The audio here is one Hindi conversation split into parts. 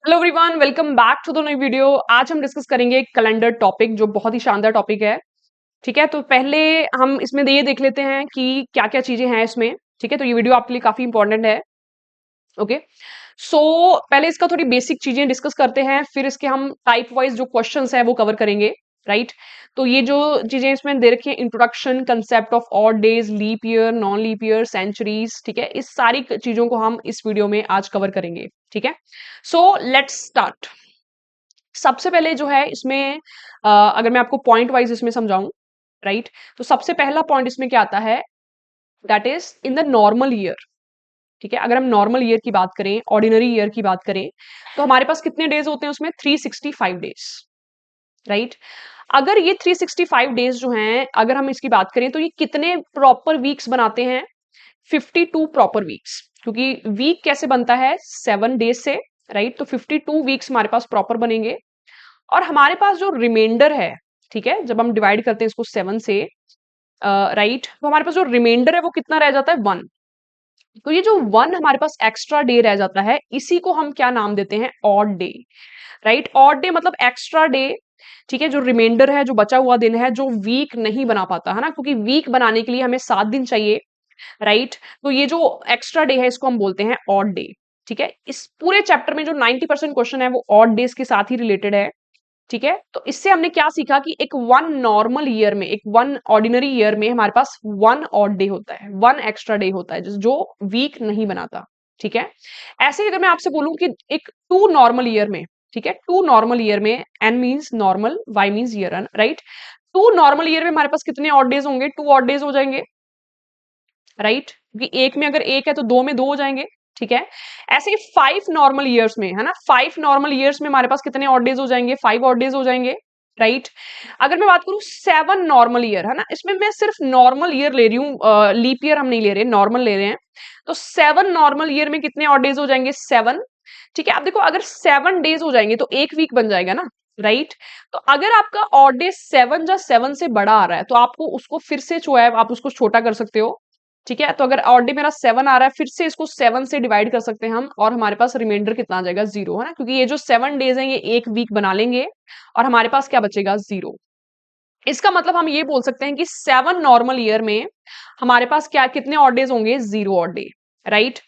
Hello everyone, welcome back to the new video. आज हम डिस्कस करेंगे एक कैलेंडर टॉपिक जो बहुत ही शानदार टॉपिक है। ठीक है, तो पहले हम इसमें ये देख लेते हैं कि क्या क्या चीजें हैं इसमें। ठीक है, तो ये वीडियो आपके लिए काफी इंपॉर्टेंट है। ओके, सो पहले इसका थोड़ी बेसिक चीजें डिस्कस करते हैं, फिर इसके हम टाइप वाइज जो क्वेश्चंस है वो कवर करेंगे। राइट, तो ये जो चीजें इसमें दे रखी है, introduction, concept of odd days, leap year, non leap year, centuries, ठीक है, इस सारी चीजों को हम इस वीडियो में आज कवर करेंगे। ठीक है, सो लेट्स स्टार्ट। सबसे पहले जो है इसमें अगर मैं आपको पॉइंट वाइज इसमें समझाऊं, राइट, तो सबसे पहला पॉइंट इसमें क्या आता है, that is in the normal year. ठीक है, अगर हम नॉर्मल ईयर की बात करें, ऑर्डिनरी ईयर की बात करें, तो हमारे पास कितने डेज होते हैं उसमें? 365 डेज। राइट, अगर ये 365 डेज जो हैं, अगर हम इसकी बात करें तो ये कितने प्रॉपर वीक्स बनाते हैं? 52 प्रॉपर वीक्स। क्योंकि वीक कैसे बनता है? 7 डेज से। राइट, तो 52 वीक्स हमारे पास प्रॉपर बनेंगे। और हमारे पास जो रिमाइंडर है, ठीक है, जब हम डिवाइड करते हैं इसको 7 से, राइट, तो हमारे पास जो रिमाइंडर है वो कितना रह जाता है? 1। तो ये जो 1 हमारे पास एक्स्ट्रा डे रह जाता है, इसी को हम क्या नाम देते हैं? Odd day. Right, odd day मतलब एक्स्ट्रा डे। ठीक है, जो रिमाइंडर है, जो बचा हुआ दिन है, जो वीक नहीं बना पाता है ना, क्योंकि वीक बनाने के लिए हमें 7 दिन चाहिए। राइट, तो ये जो एक्स्ट्रा डे है इसको हम बोलते हैं ऑड डे। ठीक है, इस पूरे चैप्टर में जो 90% क्वेश्चन है वो ऑड डेज के साथ ही रिलेटेड है। ठीक है, तो इससे हमने क्या सीखा कि एक वन नॉर्मल ईयर में, एक वन ऑर्डिनरी ईयर में हमारे पास 1 ऑड डे होता है, 1 एक्स्ट्रा डे होता है जो वीक नहीं बनाता। ठीक है, ऐसे ही अगर मैं आपसे बोलूं कि एक 2 नॉर्मल ईयर में, ठीक है, 2 नॉर्मल ईयर में, N means normal, Y means year, right, 2 normal year में हमारे पास कितने ऑड डेज होंगे? 2 ऑड डेज हो जाएंगे। राइट, क्योंकि एक में अगर एक है तो दो में दो हो जाएंगे। ठीक है, ऐसे ही 5 नॉर्मल ईयर्स में, है ना, 5 नॉर्मल ईयर्स में हमारे पास कितने ऑड डेज हो जाएंगे? 5 ऑड डेज हो जाएंगे। राइट, अगर मैं बात करूं 7 नॉर्मल ईयर, है ना, इसमें मैं सिर्फ नॉर्मल ईयर ले रही हूँ, लीप ईयर हम नहीं ले रहे, नॉर्मल ले रहे हैं। तो 7 नॉर्मल ईयर में कितने ऑड डेज हो जाएंगे? 7। ठीक है, आप देखो, अगर 7 डेज हो जाएंगे तो एक वीक बन जाएगा ना। राइट, तो अगर आपका ऑड डे 7 या 7 से बड़ा आ रहा है तो आपको उसको फिर से जो है आप उसको छोटा कर सकते हो। ठीक है, तो अगर ऑड डे मेरा 7 आ रहा है, फिर से इसको 7 से डिवाइड कर सकते हैं हम, और हमारे पास रिमाइंडर कितना आ जाएगा? 0, है ना, क्योंकि ये जो 7 डेज हैं ये एक वीक बना लेंगे और हमारे पास क्या बचेगा? 0। इसका मतलब हम ये बोल सकते हैं कि 7 नॉर्मल ईयर में हमारे पास क्या, कितने ऑड डेज होंगे? 0 ऑड डे। राइट,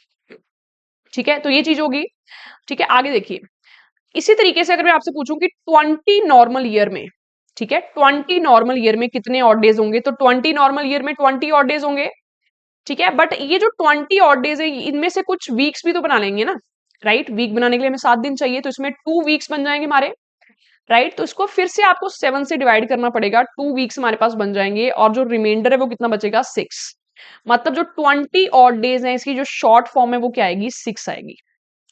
ठीक है, तो ये चीज होगी। ठीक है, आगे देखिए, इसी तरीके से अगर मैं आपसे पूछूं कि 20 नॉर्मल ईयर में, ठीक है, 20 नॉर्मल ईयर में कितने ऑड डेज होंगे? तो 20 नॉर्मल ईयर में 20 ऑड डेज होंगे। ठीक है, बट ये जो 20 ऑड डेज है, इनमें से कुछ वीक्स भी तो बना लेंगे ना। राइट, वीक बनाने के लिए हमें 7 दिन चाहिए, तो इसमें 2 वीक्स बन जाएंगे हमारे। राइट, तो इसको फिर से आपको 7 से डिवाइड करना पड़ेगा, 2 वीक्स हमारे पास बन जाएंगे, और जो रिमाइंडर है वो कितना बचेगा? 6। मतलब जो 20 ऑड डेज है, इसकी जो शॉर्ट फॉर्म है वो क्या आएगी? 6 आएगी।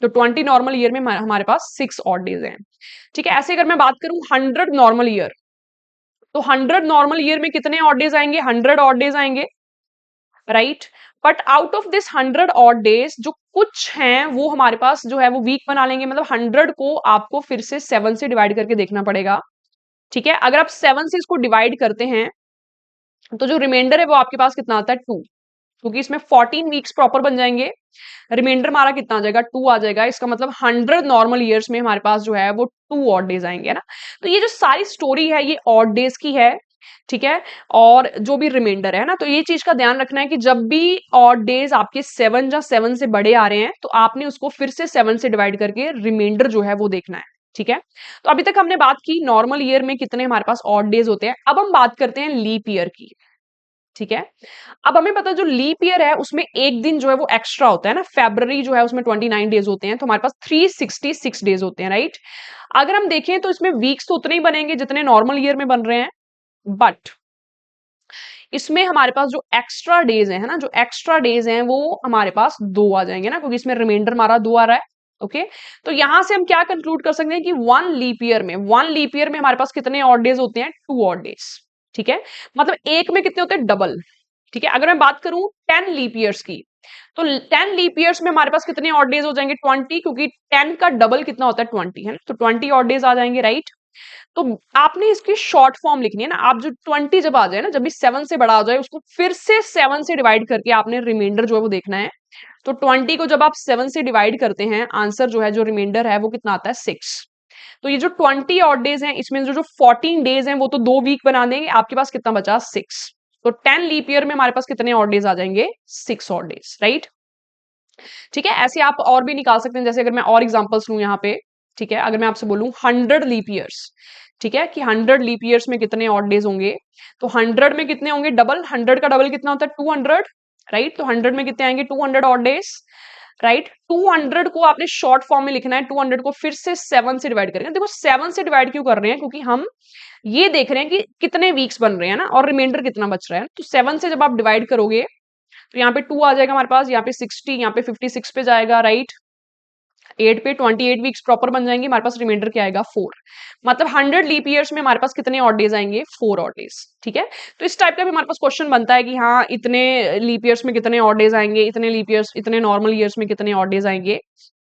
तो 20 नॉर्मल ईयर में हमारे पास 6 ऑड डेज हैं। ठीक है, ऐसे अगर मैं बात करूं 100 नॉर्मल ईयर, तो 100 नॉर्मल ईयर में कितने ऑड डेज आएंगे? 100 ऑड डेज आएंगे। Right, but out of this 100 odd days जो कुछ हैं वो हमारे पास जो है वो वीक बना लेंगे, मतलब 100 को आपको फिर से 7 से डिवाइड करके देखना पड़ेगा। ठीक है, अगर आप 7 से इसको डिवाइड करते हैं तो जो रिमाइंडर है वो आपके पास कितना आता है? 2, क्योंकि इसमें 14 वीक्स प्रॉपर बन जाएंगे। रिमाइंडर हमारा कितना आ जाएगा? 2 आ जाएगा। इसका मतलब 100 नॉर्मल ईयर्स में हमारे पास जो है वो 2 ऑड डेज आएंगे, है ना। तो ये जो सारी स्टोरी है ये ऑड डेज की है। ठीक है, और जो भी रिमाइंडर है ना, तो ये चीज का ध्यान रखना है कि जब भी ऑड डेज आपके 7 या 7 से बड़े आ रहे हैं तो आपने उसको फिर से 7 से डिवाइड करके रिमाइंडर जो है वो देखना है। ठीक है, तो अभी तक हमने बात की नॉर्मल ईयर में कितने हमारे पास ऑड डेज होते हैं। अब हम बात करते हैं लीप ईयर की। ठीक है, अब हमें पता है जो लीप ईयर है उसमें एक दिन जो है वो एक्स्ट्रा होता है ना। फेब्रवरी जो है उसमें 29 डेज होते हैं, तो हमारे पास 366 डेज होते हैं। राइट, अगर हम देखें तो इसमें वीक्स तो उतने ही बनेंगे जितने नॉर्मल ईयर में बन रहे हैं, बट इसमें हमारे पास जो एक्स्ट्रा डेज है ना, जो एक्स्ट्रा डेज हैं वो हमारे पास 2 आ जाएंगे ना, क्योंकि इसमें रिमाइंडर हमारा 2 आ रहा है। ओके, तो यहां से हम क्या कंक्लूड कर सकते हैं कि वन लीप ईयर में हमारे पास कितने ऑड डेज होते हैं? 2 ऑड डेज। ठीक है, मतलब एक में कितने होते हैं? डबल। ठीक है, अगर मैं बात करूं 10 लीप ईयर्स की, तो 10 लीप ईयर्स में हमारे पास कितने ऑड डेज हो जाएंगे? 20, क्योंकि 10 का डबल कितना होता है? 20, है ना, तो 20 ऑड डेज आ जाएंगे। राइट, तो आपने इसकी शॉर्ट फॉर्म लिखनी है ना, आप जो 20 जब आ जाए ना, जब भी 7 से बड़ा आ जाए, उसको फिर से 7 से डिवाइड करके आपने रिमाइंडर जो है वो देखना है। तो 20 को जब आप 7 से डिवाइड करते हैं, आंसर जो है, जो रिमाइंडर है, वो कितना आता है? 6। तो ये जो 20 ऑड डेज हैं, इसमें जो 14 डेज हैं वो तो 2 वीक बना देंगे, आपके पास कितना बचा? 6। तो 10 लीप ईयर में हमारे पास कितने ऑड डेज आ जाएंगे? 6 ऑड डेज, राइट। ठीक है, ऐसे आप और भी निकाल सकते हैं। जैसे अगर मैं और एग्जांपल्स लूं यहाँ पे, ठीक है, अगर मैं आपसे बोलूं 100 लीप ईयर्स, ठीक है, कि 100 लीप ईयर्स में कितने ऑड डेज होंगे, तो 100 में कितने होंगे? डबल, 100 का डबल कितना होता है? 200, राइट। तो 100 में कितने आएंगे? 200 ऑड डेज, राइट। 200 को आपने शॉर्ट फॉर्म में लिखना है, 200 को फिर से 7 से डिवाइड करेंगे। देखो 7 से डिवाइड क्यों कर रहे हैं? क्योंकि हम ये देख रहे हैं कि कितने वीक्स बन रहे हैं ना, और रिमाइंडर कितना बच रहा है। तो 7 से जब आप डिवाइड करोगे तो यहाँ पे 2 आ जाएगा हमारे पास, यहाँ पे 60, यहाँ पे 56 पे जाएगा, राइट। 8 पे 28 वीक्स प्रॉपर बन जाएंगे, हमारे पास रिमाइंडर क्या आएगा? 4। मतलब 100 लीप ईयर्स में हमारे पास कितने ऑड डेज आएंगे? 4 ऑड डेज, ठीक है। तो इस टाइप का भी हमारे पास क्वेश्चन बनता है कि हाँ, इतने लीप ईयर्स में कितने ऑड डेज आएंगे, इतने लीप ईयर्स, इतने नॉर्मल ईयर्स में कितने ऑड डेज आएंगे,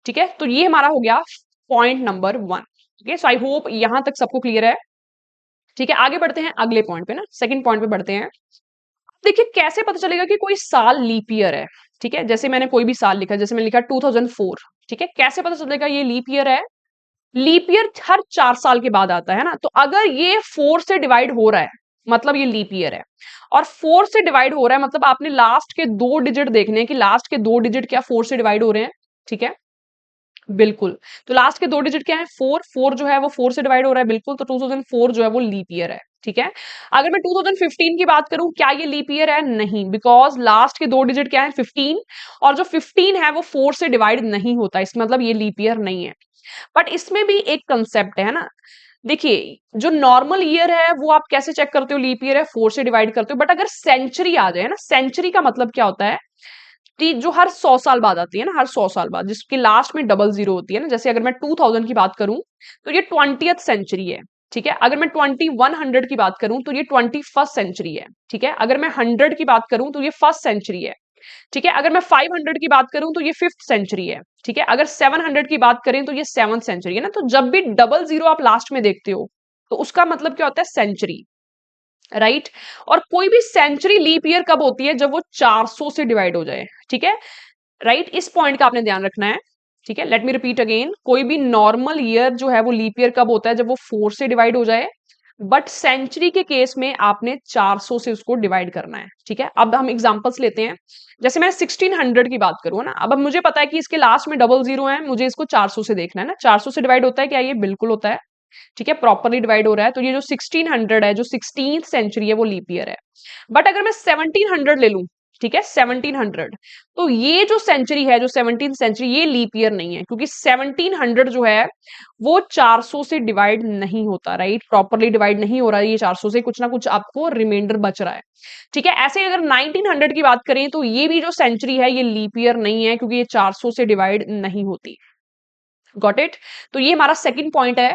ठीक है। तो ये हमारा हो गया पॉइंट नंबर 1, ठीक है। सो आई होप यहां तक सबको क्लियर है, ठीक है। आगे बढ़ते हैं अगले पॉइंट पे ना, सेकंड पॉइंट पे बढ़ते हैं। देखिए कैसे पता चलेगा कि कोई साल लीप ईयर है, ठीक है। जैसे मैंने कोई भी साल लिखा, जैसे मैंने लिखा 2004, ठीक है। कैसे पता चलेगा ये लीप ईयर है? लीप ईयर हर 4 साल के बाद आता है ना, तो अगर ये 4 से डिवाइड हो रहा है, मतलब ये लीप ईयर है। और 4 से डिवाइड हो रहा है, मतलब आपने लास्ट के 2 डिजिट देखने हैं कि लास्ट के 2 डिजिट क्या 4 से डिवाइड हो रहे हैं, ठीक है। बिल्कुल। तो लास्ट के 2 डिजिट क्या है? 4। 4 जो है वो 4 से डिवाइड हो रहा है, बिल्कुल। तो 2004 जो है वो लीप ईयर है, ठीक है। अगर मैं 2015 की बात करूं, क्या ये लीप ईयर है? नहीं, बिकॉज लास्ट के 2 डिजिट क्या है? 15, और जो 15 है वो 4 से डिवाइड नहीं होता, इसका मतलब ये लीप ईयर नहीं है। बट इसमें भी एक कंसेप्ट है ना, देखिए जो नॉर्मल ईयर है वो आप कैसे चेक करते हो? लीप ईयर है, 4 से डिवाइड करते हो। बट अगर सेंचुरी आ जाए ना, सेंचुरी का मतलब क्या होता है कि जो हर 100 साल बाद आती है ना, हर 100 साल बाद, जिसके लास्ट में डबल जीरो होती है ना। जैसे अगर मैं 2000 की बात करूं तो ये 20th सेंचुरी है, ठीक है। अगर मैं 2100 की बात करूं तो ये 21st सेंचुरी है, ठीक है। अगर मैं 100 की बात करूं तो ये फर्स्ट सेंचुरी है, ठीक है। अगर मैं 500 की बात करूं तो ये 5th सेंचुरी है, ठीक है। अगर 700 की बात करें तो ये 7th सेंचुरी है ना। तो जब भी डबल जीरो आप लास्ट में देखते हो तो उसका मतलब क्या होता है? Century, right. और कोई भी सेंचुरी लीप ईयर कब होती है? जब वो 400 से डिवाइड हो जाए, ठीक है, राइट। इस पॉइंट का आपने ध्यान रखना है, ठीक है। लेट मी रिपीट अगेन, कोई भी नॉर्मल ईयर जो है वो लीप ईयर कब होता है? जब वो 4 से डिवाइड हो जाए। बट सेंचुरी के केस में आपने 400 से उसको डिवाइड करना है, ठीक है। अब हम एग्जांपल्स लेते हैं। जैसे मैं 1600 की बात करूं ना, अब मुझे पता है कि इसके लास्ट में डबल जीरो है, मुझे इसको 400 से देखना है ना। 400 से डिवाइड होता है क्या? ये बिल्कुल होता है, ठीक है, प्रॉपरली डिवाइड हो रहा है। तो ये जो 1600 है, जो 16th सेंचुरी है, वो लीप ईयर है। बट अगर मैं 1700 ले लूं, ठीक है, 1700, तो ये जो सेंचुरी है, जो 17th सेंचुरी, ये लीप ईयर नहीं है, क्योंकि 1700 जो है वो 400 से डिवाइड नहीं होता, राइट। प्रॉपरली डिवाइड नहीं हो रहा है ये 400 से, कुछ ना कुछ आपको रिमाइंडर बच रहा है, ठीक है। ऐसे अगर 1900 की बात करें तो ये भी जो सेंचुरी है ये लीप ईयर नहीं है, क्योंकि ये 400 से डिवाइड नहीं होती। Got it. तो ये हमारा सेकंड पॉइंट है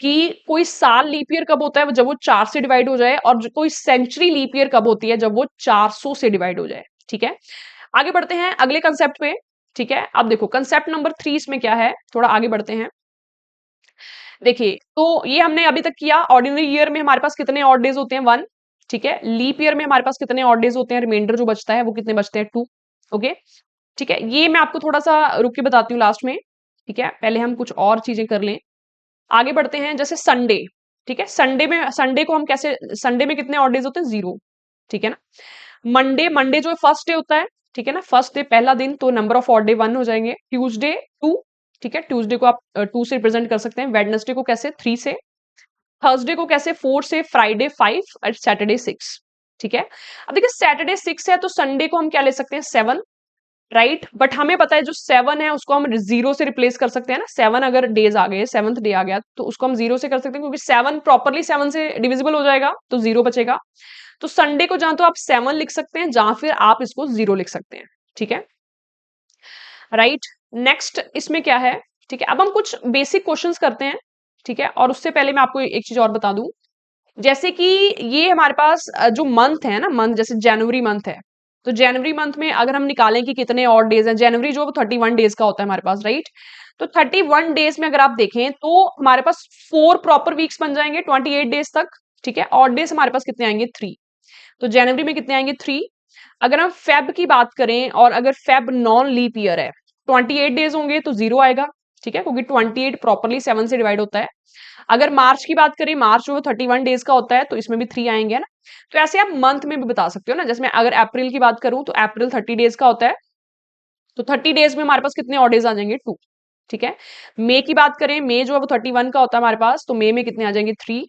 कि कोई साल लीप ईयर कब होता है? जब वो 4 से डिवाइड हो जाए। और कोई सेंचुरी लीप ईयर कब होती है? जब वो 400 से डिवाइड हो जाए, ठीक है। आगे बढ़ते हैं अगले कंसेप्ट पे, ठीक है। अब देखो कंसेप्ट नंबर 3 इसमें क्या है, थोड़ा आगे बढ़ते हैं। देखिए तो ये हमने अभी तक किया, ऑर्डिनरी ईयर में हमारे पास कितने ऑड डेज होते हैं? 1, ठीक है। लीप ईयर में हमारे पास कितने ऑड डेज होते हैं? रिमाइंडर जो बचता है वो कितने बचते हैं? 2, ओके, ठीक है। ये मैं आपको थोड़ा सा रुक के बताती हूँ लास्ट में, ठीक है। पहले हम कुछ और चीजें कर लें, आगे बढ़ते हैं। जैसे संडे, ठीक है, संडे में, संडे को हम कैसे, संडे में कितने ऑड डेज होते हैं? 0, ठीक है ना। मंडे, मंडे जो फर्स्ट डे होता है, ठीक है ना, फर्स्ट डे पहला दिन, तो नंबर ऑफ ऑड डे 1 हो जाएंगे। ट्यूसडे 2, ठीक है, ट्यूसडे को आप 2 से रिप्रेजेंट कर सकते हैं। वेडनेसडे को कैसे? 3 से। थर्सडे को कैसे? 4 से। फ्राइडे 5 और सैटरडे 6, ठीक है। अब देखिए सैटरडे 6 है तो संडे को हम क्या ले सकते हैं? 7, राइट। बट हमें पता है जो 7 है उसको हम 0 से रिप्लेस कर सकते हैं ना। 7 अगर डेज आ गए, 7th डे आ गया, तो उसको हम 0 से कर सकते हैं, क्योंकि 7 प्रॉपरली 7 से डिविजिबल हो जाएगा, तो 0 बचेगा। तो संडे को जहां तो आप 7 लिख सकते हैं, जहां फिर आप इसको 0 लिख सकते हैं, ठीक है, राइट। नेक्स्ट इसमें क्या है, ठीक है। अब हम कुछ बेसिक क्वेश्चंस करते हैं, ठीक है। और उससे पहले मैं आपको एक चीज और बता दूं, जैसे कि ये हमारे पास जो मंथ है ना, मंथ जैसे जनवरी मंथ है, तो जनवरी मंथ में अगर हम निकालें कि कितने ऑड डेज हैं, जनवरी जो 31 डेज का होता है हमारे पास, राइट। तो 31 डेज में अगर आप देखें तो हमारे पास 4 प्रॉपर वीक्स बन जाएंगे 28 डेज तक, ठीक है। ऑड डेज हमारे पास कितने आएंगे 3। तो जनवरी में कितने आएंगे 3। अगर हम फेब की बात करें और अगर फेब नॉन लीप ईयर है 28 डेज होंगे तो 0 आएगा, ठीक है, क्योंकि 28 प्रॉपरली 7 से डिवाइड होता है। अगर मार्च की बात करें, मार्च जो 31 डेज का होता है तो इसमें भी 3 आएंगे, है ना। तो ऐसे आप मंथ में भी बता सकते हो ना, जैसे मैं अगर अप्रैल की बात करूं तो अप्रैल 30 डेज का होता है, तो 30 डेज में हमारे पास कितने ऑड डेज आ जाएंगे 2, ठीक है। मई की बात करें, मई जो है वो 31 का होता है हमारे पास, तो मई में कितने आ जाएंगे 3।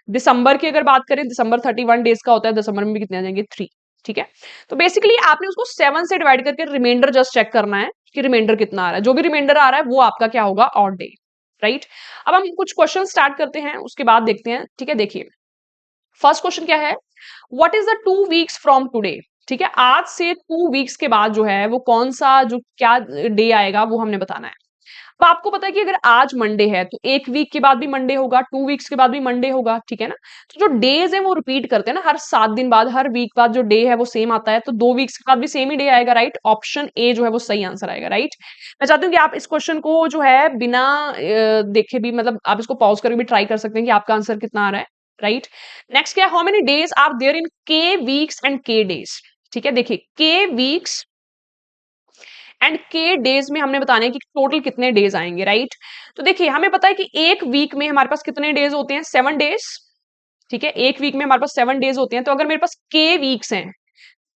दिसंबर की अगर बात करें, दिसंबर 31 डेज का होता है, दिसंबर में भी कितने आ जाएंगे 3, ठीक है। तो बेसिकली आपने उसको 7 से डिवाइड करके रिमाइंडर जस्ट चेक करना है कि रिमाइंडर कितना आ रहा है। जो भी रिमाइंडर आ रहा है वो आपका क्या होगा, ऑड डे, राइट। अब हम कुछ क्वेश्चन स्टार्ट करते हैं, उसके बाद देखते हैं, ठीक है। देखिए फर्स्ट क्वेश्चन क्या है, what is the 2 weeks from today, ठीक है। आज से 2 वीक्स के बाद जो है वो कौन सा जो क्या डे आएगा वो हमने बताना है। तो आपको पता है कि अगर आज मंडे है तो 1 वीक के बाद भी मंडे होगा, 2 वीक्स के बाद भी मंडे होगा, ठीक है ना। तो जो डेज है वो रिपीट करते हैं ना, हर 7 दिन बाद, हर वीक बाद जो डे है वो सेम आता है, तो 2 वीक्स के बाद भी सेम ही डे आएगा, राइट। ऑप्शन ए जो है वो सही आंसर आएगा, राइट। मैं चाहती हूँ कि आप इस क्वेश्चन को जो है बिना देखे भी, मतलब आप इसको पॉज करके भी ट्राई कर सकते हैं कि आपका आंसर कितना आ रहा है, राइट। नेक्स्ट क्या है, how many days are there in K weeks and के डेज, ठीक है। देखिए के वीक्स एंड के डेज में हमने बताना है कि टोटल कितने डेज आएंगे, राइट। तो देखिए हमें पता है कि एक वीक में हमारे पास कितने डेज होते हैं, 7 डेज, ठीक है। एक वीक में हमारे पास 7 डेज होते हैं, तो अगर मेरे पास के वीक्स हैं,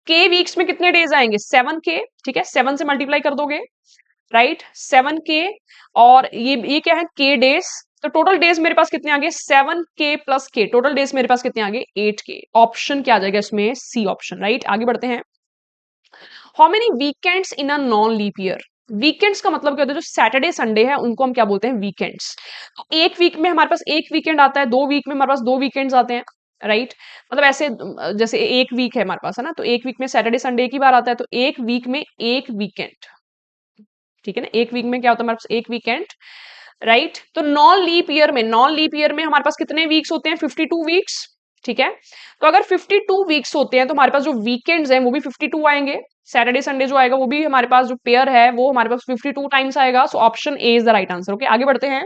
के वीक्स में कितने डेज आएंगे 7 के, ठीक है। 7 से मल्टीप्लाई कर दोगे, राइट, 7 के, और ये क्या है के डेज, तो टोटल डेज मेरे पास कितने आ गए 7 के प्लस के, टोटल डेज मेरे पास कितने आ गए 8 के। ऑप्शन क्या आ जाएगा इसमें, सी ऑप्शन, राइट। आगे बढ़ते हैं, how many weekends in a non leap year. Weekends का मतलब क्या होता है, जो सैटरडे संडे है उनको हम क्या बोलते हैं, वीकेंड्स। तो एक वीक में हमारे पास एक वीकेंड आता है, 2 वीक में हमारे पास 2 वीकेंड्स आते हैं, राइट। मतलब ऐसे जैसे एक वीक है हमारे पास, है ना, तो एक वीक में सैटरडे संडे एक ही बार आता है, तो एक वीक में एक वीकेंड, ठीक है ना। एक वीक में क्या होता है हमारे पास, एक वीकेंड, राइट। तो नॉन लीप ईयर में, नॉन लीप ईयर में हमारे पास कितने वीक्स होते हैं, 52 वीक्स, ठीक है। तो अगर 52 वीक्स होते हैं तो हमारे पास जो वीकेंड्स हैं वो भी 52 आएंगे, सैटरडे संडे जो आएगा वो भी हमारे पास जो पेयर है वो हमारे पास 52 टाइम्स आएगा। So option A is the right answer, okay. आगे बढ़ते हैं,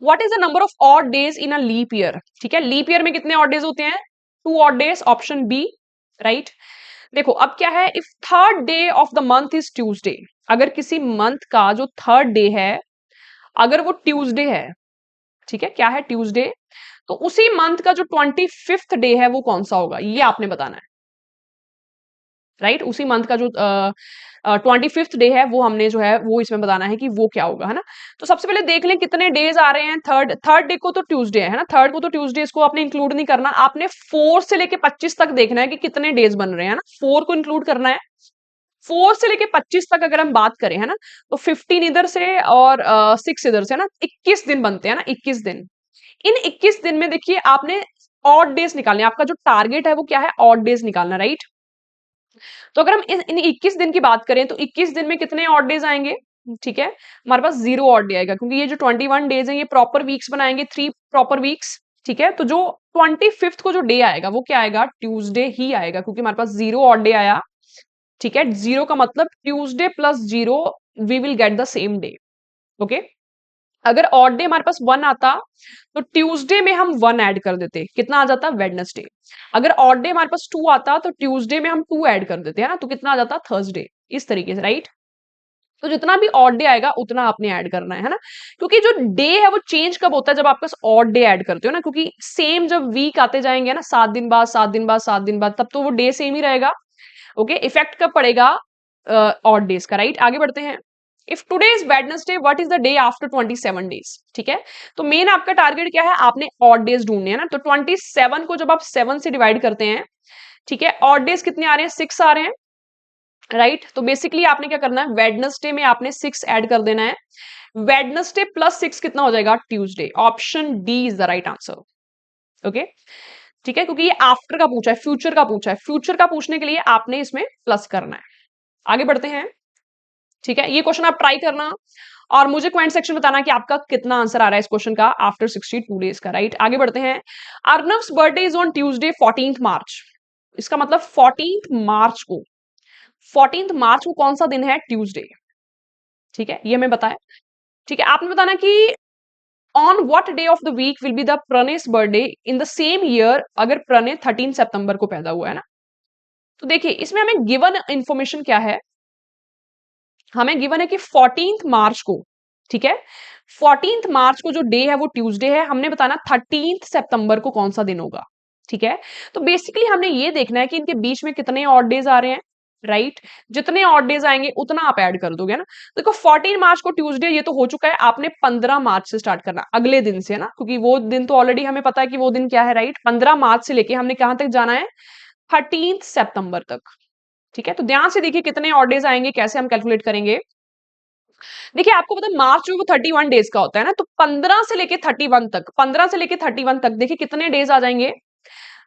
what is the number of odd days in a leap year, ठीक है। लीप ईयर में कितने ऑड डेज होते हैं, 2 odd days, option B, right. देखो अब क्या है, if third day of the month is Tuesday, अगर किसी मंथ का जो थर्ड डे है अगर वो ट्यूसडे है, ठीक है, क्या है ट्यूसडे, तो उसी मंथ का जो 25th डे है वो कौन सा होगा, ये आपने बताना है, राइट। उसी मंथ का जो 25th डे है वो हमने जो है वो इसमें बताना है कि वो क्या होगा, है ना। तो सबसे पहले देख लें कितने डेज आ रहे हैं, थर्ड थर्ड डे को तो ट्यूसडे है ना, थर्ड को तो ट्यूसडे, इसको आपने इंक्लूड नहीं करना, आपने 4 से लेके 25 तक देखना है कि कितने डेज बन रहे हैं ना, 4 को इंक्लूड करना है। 4 से लेके 25 तक अगर हम बात करें, है ना, तो 15 इधर से और 6 इधर से, है ना, 21 दिन बनते हैं ना, 21 दिन। इन 21 दिन में देखिए आपने ऑड डेज निकालने, आपका जो टारगेट है वो क्या है, ऑड डेज निकालना, राइट। तो अगर हम इन 21 दिन की बात करें तो 21 दिन में कितने ऑड डेज आएंगे, ठीक है, हमारे पास 0 ऑड डे आएगा, क्योंकि ये जो 21 डेज हैं ये प्रॉपर वीक्स बनाएंगे, 3 प्रॉपर वीक्स, ठीक है। तो जो 25th को जो डे आएगा वो क्या आएगा, ट्यूसडे ही आएगा, क्योंकि हमारे पास 0 ऑड डे आया, ठीक है। 0 का मतलब Tuesday plus 0 we will get the same day, okay. अगर ऑड डे हमारे पास 1 आता तो ट्यूसडे में हम 1 ऐड कर देते, कितना आ जाता, वेडनेसडे। अगर ऑड डे हमारे पास 2 आता तो ट्यूसडे में हम 2 ऐड कर देते, है ना, तो कितना आ जाता, थर्सडे, इस तरीके से, राइट। तो जितना भी ऑड डे आएगा उतना आपने ऐड करना है ना, क्योंकि जो डे है वो चेंज कब होता है, जब आप ऑड डे ऐड करते हो ना, क्योंकि सेम जब वीक आते जाएंगे ना, 7 दिन बाद 7 दिन बाद 7 दिन बाद, तब तो वो डे सेम ही रहेगा, ओके। इफेक्ट कब पड़ेगा, ऑड डेज का, राइट। आगे बढ़ते हैं, if today is Wednesday what is the day after 27 days, ठीक है। तो मेन आपका टारगेट क्या है, आपने ऑड डेज ढूंढने हैं ना, तो 27 को जब आप 7 से डिवाइड करते हैं, ठीक है, ऑड डेज कितने आ रहे हैं, 6 आ रहे हैं, राइट। तो बेसिकली आपने क्या करना है, वेडनेसडे में आपने 6 ऐड कर देना है, वेडनेसडे प्लस 6 कितना हो जाएगा, Tuesday. Option D is the right answer, okay, ठीक है, क्योंकि ये आफ्टर का पूछा है, फ्यूचर का पूछा है, फ्यूचर का पूछने के लिए आपने इसमें प्लस करना है। आगे बढ़ते हैं, ठीक है, ये क्वेश्चन आप ट्राई करना और मुझे कमेंट सेक्शन में बताना कि आपका कितना आंसर आ रहा है इस क्वेश्चन का आफ्टर 62 डेज का, राइट। आगे बढ़ते हैं, Arnav's birthday is on Tuesday 14th March, इसका मतलब 14th मार्च को, 14th मार्च को कौन सा दिन है, ट्यूसडे, ठीक है, ये हमें बताया। ठीक है, आपने बताना कि on what day of the week will be the Pranay's birthday in the same year, अगर प्रणय 13 सितंबर को पैदा हुआ है ना। तो देखिए इसमें हमें गिवन इंफॉर्मेशन क्या है, हमें गिवन है कि 14 मार्च को, ठीक है, 14 मार्च को जो डे है वो ट्यूसडे है, हमने बताना 13 सितंबर को कौन सा दिन होगा। ठीक है, तो बेसिकली हमने ये देखना है कि इनके बीच में कितने ऑड डेज आ रहे हैं, राइट। जितने ऑड डेज आएंगे उतना आप ऐड कर दोगे ना। देखो 14 मार्च को ट्यूसडे ये तो हो चुका है, आपने 15 मार्च से स्टार्ट करना, अगले दिन से ना, क्योंकि वो दिन तो ऑलरेडी हमें पता है कि वो दिन क्या है, राइट। 15 मार्च से लेके हमने कहां तक जाना है, 13 सितंबर तक। ठीक है, तो ध्यान से देखिए कितने ऑड डेज आएंगे, कैसे हम कैलकुलेट करेंगे। देखिए आपको पता है मार्च जो वो 31 डेज का होता है ना, तो 15 से लेके 31 तक, 15 से लेके 31 तक देखिए कितने डेज आ जाएंगे,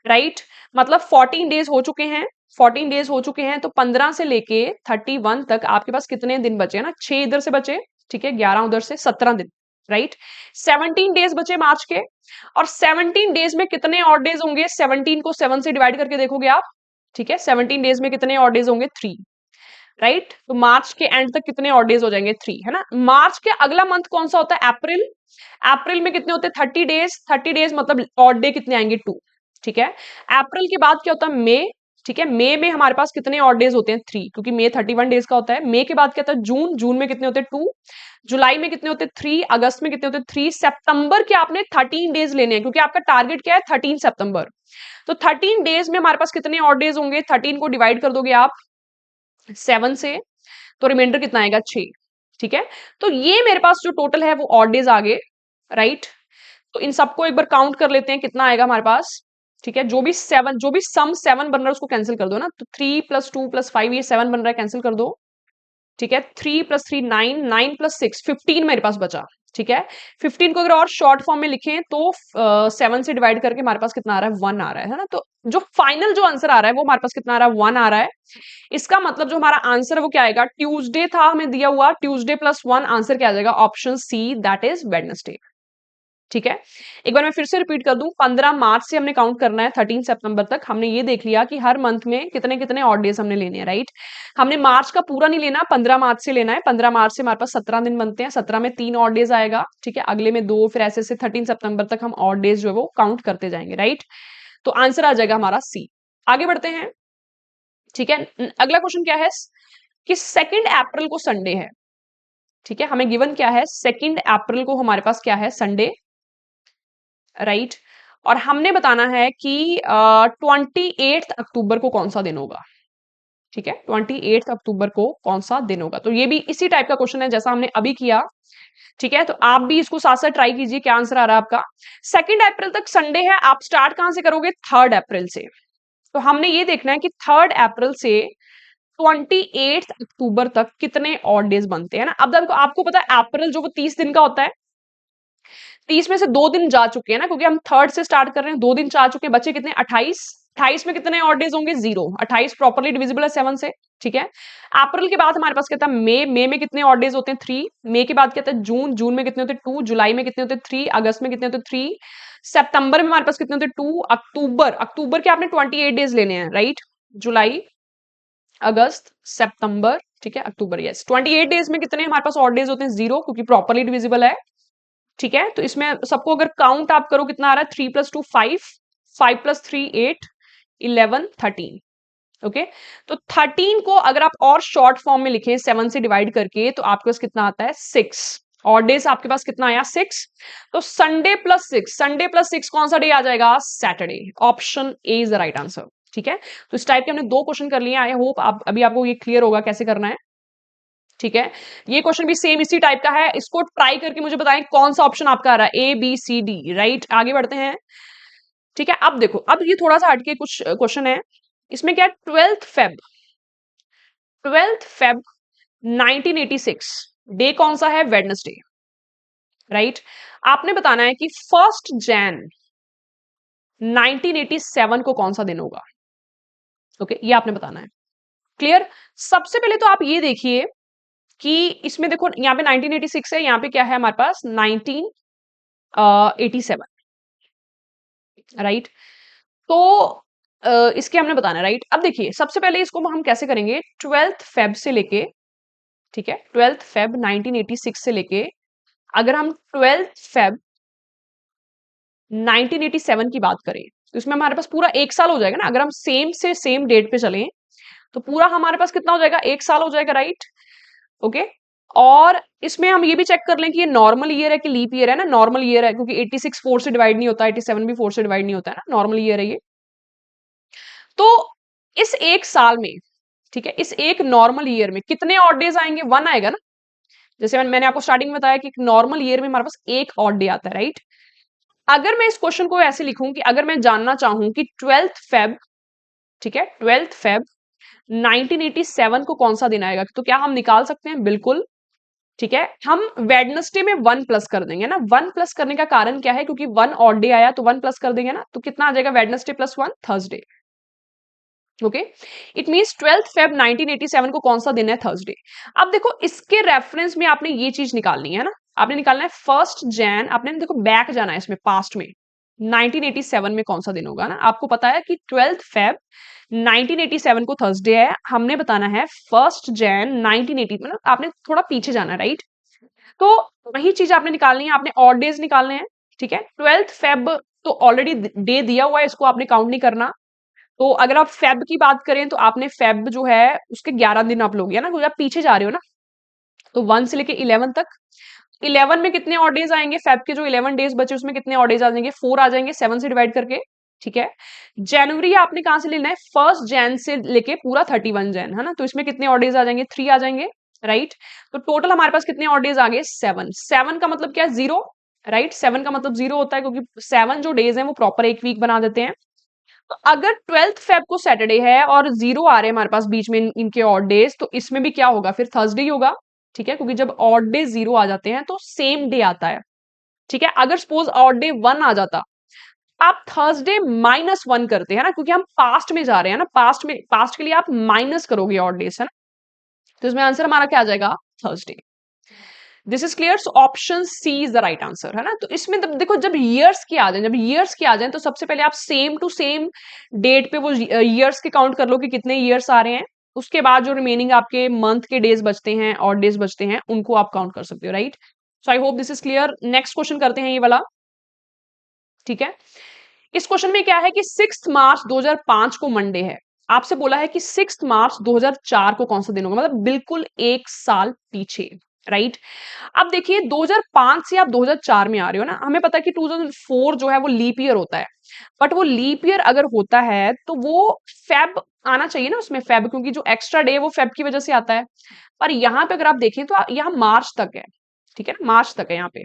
राइट। मतलब 14 डेज हो चुके हैं, 14 डेज हो चुके हैं, तो 15 से लेके 31 तक आपके पास कितने दिन बचे ना, 6 इधर से बचे, ठीक है, 11 उधर से, 17 दिन, राइट। 17 डेज बचे मार्च के, और 17 डेज में कितने ऑड डेज होंगे, 17 को 7 से डिवाइड करके देखोगे आप, ठीक है। 17 डेज में कितने ऑड डेज होंगे, 3, राइट। तो मार्च के एंड तक कितने ऑड डेज हो जाएंगे, 3, है ना। मार्च के अगला मंथ कौन सा होता है, अप्रैल। अप्रैल में कितने होते हैं, 30 डेज, 30 डेज मतलब ऑड डे कितने आएंगे, 2, ठीक है। अप्रैल के बाद क्या होता है, मई, ठीक है। मई में हमारे पास कितने ऑड डेज होते हैं, 3, क्योंकि मई 31 डेज का होता है। मई के बाद क्या होता है, जून, जून में कितने होते हैं, 2, जुलाई में कितने होते हैं, 3, अगस्त में कितने होते हैं, 3, सितंबर के आपने 13 डेज लेने हैं, क्योंकि आपका टारगेट क्या है, 13 सितंबर। तो 13 डेज में हमारे पास कितने ऑड डेज होंगे, 13 को डिवाइड कर दोगे आप 7 से, तो रिमाइंडर कितना आएगा, 6, ठीक है। तो ये मेरे पास जो टोटल है वो ऑड डेज आ गए, राइट। तो इन सबको एक बार काउंट कर लेते हैं, कितना आएगा हमारे पास, ठीक है। जो भी सम 7 बन रहा है उसको कैंसिल कर दो ना, तो 3 + 2 + 5 ये 7 बन रहा है, कैंसिल कर दो, ठीक है। 3 + 3 9, 9 + 6 15 मेरे पास बचा, ठीक है। 15 को अगर और शॉर्ट फॉर्म में लिखें तो 7 से डिवाइड करके हमारे पास कितना आ रहा है, 1 आ रहा है ना। तो जो फाइनल जो आंसर आ रहा है वो हमारे पास कितना आ रहा है, 1 आ रहा है। इसका मतलब जो हमारा आंसर है वो क्या आएगा, ट्यूसडे था हमें दिया हुआ, ट्यूसडे +1, आंसर क्या आ जाएगा, option C, that is Wednesday. ठीक है, एक बार मैं फिर से रिपीट कर दूं, 15 मार्च से हमने काउंट करना है 13 सितंबर तक। हमने ये देख लिया कि हर मंथ में कितने कितने ऑड डेज हमने लेने हैं, राइट। हमने मार्च का पूरा नहीं लेना, 15 मार्च से लेना है। 15 मार्च से हमारे पास 17 दिन बनते हैं, 17 में 3 ऑड डेज आएगा, ठीक है, अगले में 2, फिर ऐसे से 13 सितंबर तक हम ऑड डेज जो है वो काउंट करते जाएंगे, राइट। तो आंसर आ जाएगा हमारा सी। आगे बढ़ते हैं, ठीक है। अगला क्वेश्चन क्या है कि 2 अप्रैल को संडे है, ठीक है। हमें गिवन क्या है, 2 अप्रैल को हमारे पास क्या है, संडे, राइट। और हमने बताना है कि 28 अक्टूबर को कौन सा दिन होगा, ठीक है। 28 अक्टूबर को कौन सा दिन होगा। तो ये भी इसी टाइप का क्वेश्चन है जैसा हमने अभी किया, ठीक है। तो आप भी इसको साथ साथ ट्राई कीजिए, क्या आंसर आ रहा है आपका। 2 अप्रैल तक संडे है, आप स्टार्ट कहां से करोगे, 3 अप्रैल से। तो हमने ये देखना है कि 3 अप्रैल से 28 अक्टूबर तक कितने ऑड डेज बनते हैं ना। अब देखो आपको पता है अप्रैल जो वो 30 दिन का होता है, 30 में से 2 दिन जा चुके हैं ना, क्योंकि हम 3 से स्टार्ट कर रहे हैं, 2 दिन जा चुके हैं, बचे कितने, 28। 28 में कितने ऑड डेज होंगे, 0, 28 प्रॉपर्ली डिविजिबल है 7 से, ठीक है। अप्रैल के बाद हमारे पास क्या था, मई में कितने ऑड डेज होते हैं, 3, मई के बाद क्या था, जून में कितने होते हैं, 2, जुलाई में कितने होते हैं, 3, अगस्त में कितने होते हैं, 3, सितंबर में हमारे पास कितने होते हैं, 2, अक्टूबर के आपने 28 डेज लेने हैं, राइट। जुलाई, अगस्त, सितंबर, ठीक है, अक्टूबर, यस। 28 डेज में कितने हमारे पास ऑड डेज होते हैं, 0, क्योंकि प्रॉपर्ली डिविजिबल है, ठीक है। तो इसमें सबको अगर काउंट आप करो कितना आ रहा है, 3 + 2 5, 5 + 3 8, 11 13, ओके। तो 13 को अगर आप और शॉर्ट फॉर्म में लिखें 7 से डिवाइड करके, तो आपके पास कितना आता है, 6। और डेज आपके पास कितना आया, 6। तो संडे प्लस 6 कौन सा डे आ जाएगा, Saturday. Option A is the right answer, ठीक है। तो इस टाइप के हमने 2 क्वेश्चन कर लिए। आई होप आप अभी आपको ये क्लियर होगा कैसे करना है, ठीक है। ये क्वेश्चन भी सेम इसी टाइप का है, इसको ट्राई करके मुझे बताएं कौन सा ऑप्शन आपका आ रहा है, A B C D, right. आगे बढ़ते हैं, ठीक है। अब देखो, अब ये थोड़ा सा हटके कुछ क्वेश्चन है। इसमें क्या है, 12 फेब 1986 डे कौन सा है, वेडनेसडे, राइट। आपने बताना है कि 1 जैन 1987 को कौन सा दिन होगा, ओके, ये आपने बताना है, क्लियर। सबसे पहले तो आप ये देखिए कि इसमें देखो यहाँ पे 1986 है, यहाँ पे क्या है हमारे पास 1987, राइट। तो इसके हमने बताना है, राइट। अब देखिए सबसे पहले इसको हम कैसे करेंगे, 12 फेब से लेके ठीक है, 12 फेब 1986 से लेके अगर हम 12 फेब 1987 की बात करें तो इसमें हमारे पास पूरा एक साल हो जाएगा ना। अगर हम सेम से सेम डेट पे चलें तो पूरा हमारे पास कितना हो जाएगा, एक साल हो जाएगा, राइट। ओके, और इसमें हम ये भी चेक कर लें कि ये नॉर्मल ईयर है कि लीप ईयर है ना। नॉर्मल ईयर है क्योंकि 86 4 से डिवाइड नहीं होता, 87 भी 4 से डिवाइड नहीं होता है ना, नॉर्मल ईयर है ये। तो इस एक साल में, ठीक है, इस एक नॉर्मल ईयर में कितने ऑड डेज आएंगे, 1 आएगा ना। जैसे मैंने आपको स्टार्टिंग में बताया कि नॉर्मल ईयर में हमारे पास एक ऑड डे आता है, राइट। अगर मैं इस क्वेश्चन को ऐसे लिखूं कि अगर मैं जानना चाहूं कि 12 फेब, ठीक है, 12 फेब 1987 को कौन सा दिन आएगा, तो क्या हम निकाल सकते हैं, बिल्कुल। ठीक है, हम वेडनेसडे में 1 प्लस कर देंगे ना। 1 प्लस करने का कारण क्या है, क्योंकि 1 ऑड डे आया तो 1 प्लस कर देंगे ना, तो कितना आ जाएगा, Wednesday plus 1 Thursday. Okay, it means 12 Feb 1987 को कौन सा दिन है, थर्सडे। अब देखो इसके रेफरेंस में आपने ये चीज निकालनी है ना, आपने निकालना है 1 जैन, आपने देखो बैक जाना है इसमें पास्ट में, 1987 में कौन सा दिन होगा ना। आपको पता है कि 12 फेब 1987 को थर्सडे है, हमने बताना है 1 जैन 1980, मतलब आपने थोड़ा पीछे जाना है, राइट। तो वही चीज आपने निकालनी है, आपने ऑड डेज निकालने हैं। ठीक है, 12 फेब तो ऑलरेडी डे दिया हुआ है, इसको आपने काउंट नहीं करना। तो अगर आप फेब की बात करें तो आपने फेब जो है उसके 11 दिन आप लोगे ना, क्योंकि आप पीछे जा रहे हो ना। तो 1 से लेके 11 तक, 11 में कितने ऑड डेज आएंगे, फेब के जो 11 डेज बचे उसमें कितने ऑड डेज आ जाएंगे, 4 आ जाएंगे 7 से डिवाइड करके। ठीक है, जनवरी आपने कहां से लेना है, 1 जैन से लेके पूरा 31 जैन, है ना। तो इसमें कितने ऑड डेज आ जाएंगे, 3 आ जाएंगे, राइट। तो टोटल हमारे पास कितने ऑड डेज आ गए, 7। 7 का मतलब क्या है, 0, राइट। 7 का मतलब 0 होता है, क्योंकि 7 जो डेज हैं वो प्रॉपर एक वीक बना देते हैं। तो अगर 12 फेब को सैटरडे है और 0 आ रहे हैं हमारे पास बीच में इनके ऑड डेज, तो इसमें भी क्या होगा, फिर थर्सडे ही होगा। ठीक है, क्योंकि जब ऑड डे 0 आ जाते हैं तो सेम डे आता है। ठीक है, अगर सपोज ऑड डे 1 आ जाता, आप थर्सडे -1 करते हैं ना, क्योंकि हम पास्ट में जा रहे हैं ना, पास्ट में, पास्ट के लिए आप माइनस करोगे ऑड डेज, है ना। तो इसमें आंसर हमारा क्या आ जाएगा, Thursday. This is clear, so option C is the right answer, है ना। तो इसमें देखो जब ईयर्स के आ जाए, जब ईयर्स के आ जाए तो सबसे पहले आप सेम टू सेम डेट पे वो ईयर्स के काउंट कर लो कि कितने ईयर्स आ रहे हैं। उसके बाद जो रिमेनिंग आपके मंथ के डेज बचते हैं, ऑड डेज बचते हैं, उनको आप काउंट कर सकते हो, right. So I hope this is clear. Next question करते हैं ये वाला। ठीक है, इस क्वेश्चन में क्या है कि 6 मार्च 2005 को मंडे है। आपसे बोला है कि 6 मार्च 2004 को कौन सा दिन होगा, मतलब बिल्कुल एक साल पीछे, राइट। अब देखिए 2005 से आप 2004 में आ रहे हो ना, हमें पता है कि 2004 जो है वो लीप ईयर होता है। बट वो लीप ईयर अगर होता है तो वो फेब आना चाहिए ना उसमें, फेब, क्योंकि जो एक्स्ट्रा डे है वो फेब की वजह से आता है। पर यहाँ पे अगर आप देखें तो यहाँ मार्च तक है। ठीक है ना, मार्च तक है यहाँ पे।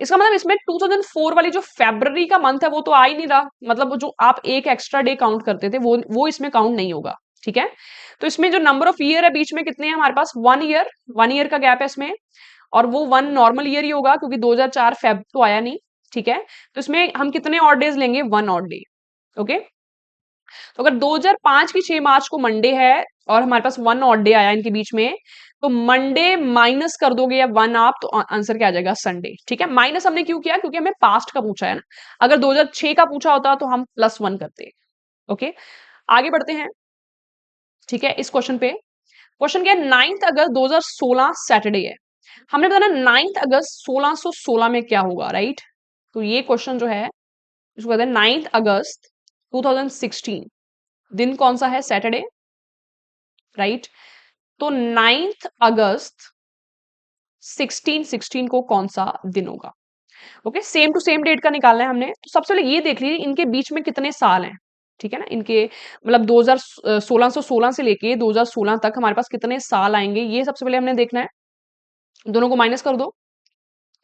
इसका मतलब इसमें 2004 वाली जो फेब्रवरी का मंथ है वो तो आ ही नहीं रहा, मतलब वो जो आप एक एक्स्ट्रा डे काउंट करते थे वो इसमें काउंट नहीं होगा। ठीक है, तो इसमें जो नंबर ऑफ ईयर है बीच में कितने हैं हमारे पास, 1 ईयर, 1 ईयर का गैप है इसमें। और वो 1 नॉर्मल ईयर ही होगा, क्योंकि 2004 फेब तो आया नहीं। ठीक है, तो इसमें हम कितने ऑड डेज लेंगे, 1 ऑड डे। ओके, तो अगर 2005 की 6 मार्च को मंडे है और हमारे पास 1 ऑड डे आया इनके बीच में, तो मंडे माइनस कर दोगे या 1 आप, तो आंसर क्या आ जाएगा, संडे। ठीक है, माइनस हमने क्यों किया, क्योंकि हमें पास्ट का पूछा है ना। अगर 2006 का पूछा होता तो हम +1 करते। ओके, आगे बढ़ते हैं। ठीक है, इस क्वेश्चन पे, क्वेश्चन क्या है, 9 अगस्त 2016 सैटरडे है। हमने बताना 9 अगस्त 1616 में क्या होगा, राइट। तो ये क्वेश्चन जो है इसको कहते हैं 9 अगस्त 2016, दिन कौन सा है, सैटरडे, राइट। तो 9 अगस्त 1616 को कौन सा दिन होगा। Okay, same to same date का निकालना है हमने। तो सबसे पहले ये देख लीजिए इनके बीच में कितने साल हैं। ठीक है ना, इनके मतलब 1616 से लेके 2016 तक हमारे पास कितने साल आएंगे, ये सबसे पहले हमने देखना है। दोनों को माइनस कर दो।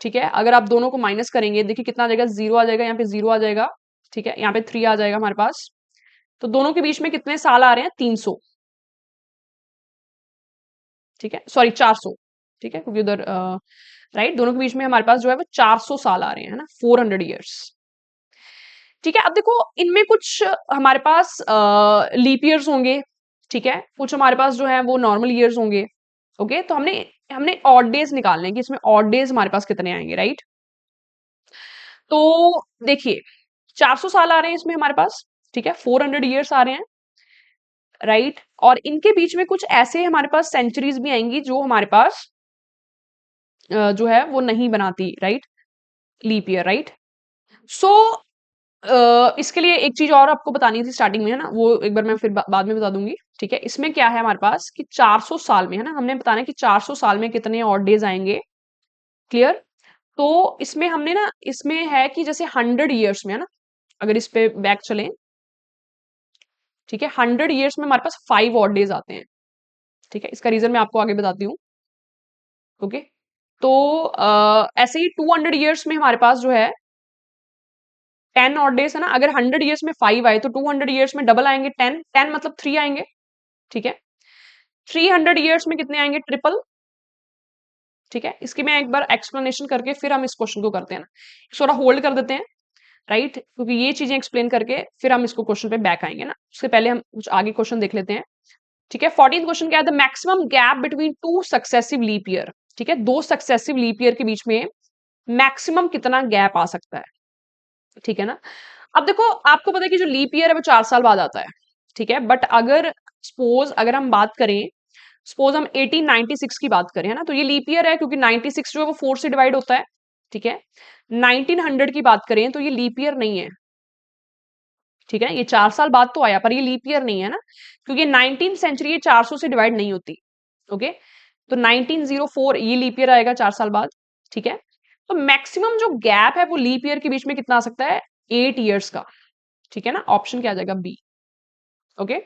ठीक है, अगर आप दोनों को माइनस करेंगे, देखिए कितना आ जाएगा, 0 आ जाएगा, यहाँ पे 0 आ जाएगा। ठीक है, यहाँ पे 3 आ जाएगा हमारे पास। तो दोनों के बीच में कितने साल आ रहे हैं, 300। ठीक है, सॉरी 400। ठीक है, क्योंकि उधर राइट, दोनों के बीच में हमारे पास जो है वो 400 साल आ रहे हैं, है ना, 400 ईयर्स। ठीक है, अब देखो इनमें कुछ हमारे पास लीप ईयर्स होंगे। ठीक है, कुछ हमारे पास जो है वो नॉर्मल ईयर्स होंगे। ओके, तो हमने हमने ऑड डेज निकालने हैं कि इसमें ऑड डेज हमारे पास कितने आएंगे, राइट। तो देखिए 400 साल आ रहे हैं इसमें हमारे पास। ठीक है, 400 ईयर्स आ रहे हैं। राइट, और इनके बीच में कुछ ऐसे हमारे पास सेंचुरीज भी आएंगी जो हमारे पास जो है वो नहीं बनाती, राइट, लीप ईयर, राइट। सो इसके लिए एक चीज और आपको बतानी थी स्टार्टिंग में, है ना, वो एक बार मैं फिर बाद में बता दूंगी, ठीक है। इसमें क्या है हमारे पास कि 400 साल में, है ना, हमने बताना है कि 400 साल में कितने ऑड डेज आएंगे। क्लियर। तो इसमें हमने ना, इसमें है कि जैसे 100 ईयर्स में, है ना, अगर इस पे बैक चलें, ठीक है, 100 ईयर्स में हमारे पास 5 ऑड डेज आते हैं, ठीक है। इसका रीजन मैं आपको आगे बताती हूँ। ओके। तो ऐसे ही 200 ईयर्स में हमारे पास जो है 10 ऑड डेज, है ना। अगर 100 ईयर्स में 5 आए तो 200 ईयर्स में डबल आएंगे, 10, 10 मतलब 3 आएंगे, ठीक है। 300 ईयर्स में कितने आएंगे? ट्रिपल, ठीक है। इसकी मैं एक बार एक्सप्लेनेशन करके फिर हम इस क्वेश्चन को करते हैं ना, थोड़ा होल्ड कर देते हैं, राइट, क्योंकि ये चीजें एक्सप्लेन करके फिर हम इसको क्वेश्चन पे बैक आएंगे ना। उससे पहले हम कुछ आगे क्वेश्चन देख लेते हैं, ठीक है। 14th क्वेश्चन क्या है? The maximum gap between two successive leap year, ठीक है, दो सक्सेसिव लीप ईयर के बीच में मैक्सिमम कितना गैप आ सकता है, ठीक है ना। अब देखो, आपको पता है कि जो लीप ईयर है वो 4 साल बाद आता है, ठीक है। बट अगर सपोज अगर हम बात करें, सपोज हम 1896 की बात करें, है ना, तो ये लीप ईयर है क्योंकि 96 जो है वो 4 से डिवाइड होता है, ठीक है। 1900 की बात करें तो ये लीप ईयर नहीं है, ठीक है। ये 4 साल बाद तो आया पर ये लीप ईयर नहीं है ना, क्योंकि 19th सेंचुरी ये 400 से डिवाइड नहीं होती। ओके। तो 1904 ये लीप ईयर आएगा 4 साल बाद, ठीक है। तो मैक्सिमम जो गैप है वो लीप ईयर के बीच में कितना आ सकता है? 8 ईयर्स का, ठीक है ना। ऑप्शन क्या आ जाएगा? बी। ओके।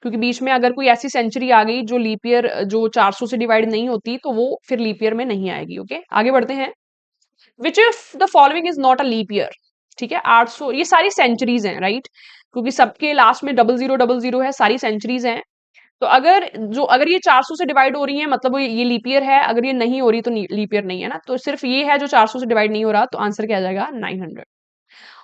क्योंकि बीच में अगर कोई ऐसी सेंचुरी आ गई जो लीप ईयर जो 400 से डिवाइड नहीं होती तो वो फिर लीप ईयर में नहीं आएगी। ओके, आगे बढ़ते हैं। Which of the following is not a leap year, ठीक है। 800, ये सारी सेंचुरीज हैं, राइट, क्योंकि सबके लास्ट में 0000 है, सारी सेंचुरीज हैं। तो अगर ये 400 से डिवाइड हो रही है मतलब वो ये लीप ईयर है, अगर ये नहीं हो रही तो लीप ईयर नहीं है ना। तो सिर्फ ये है जो 400 से डिवाइड नहीं हो रहा, तो आंसर क्या आ जाएगा? 900।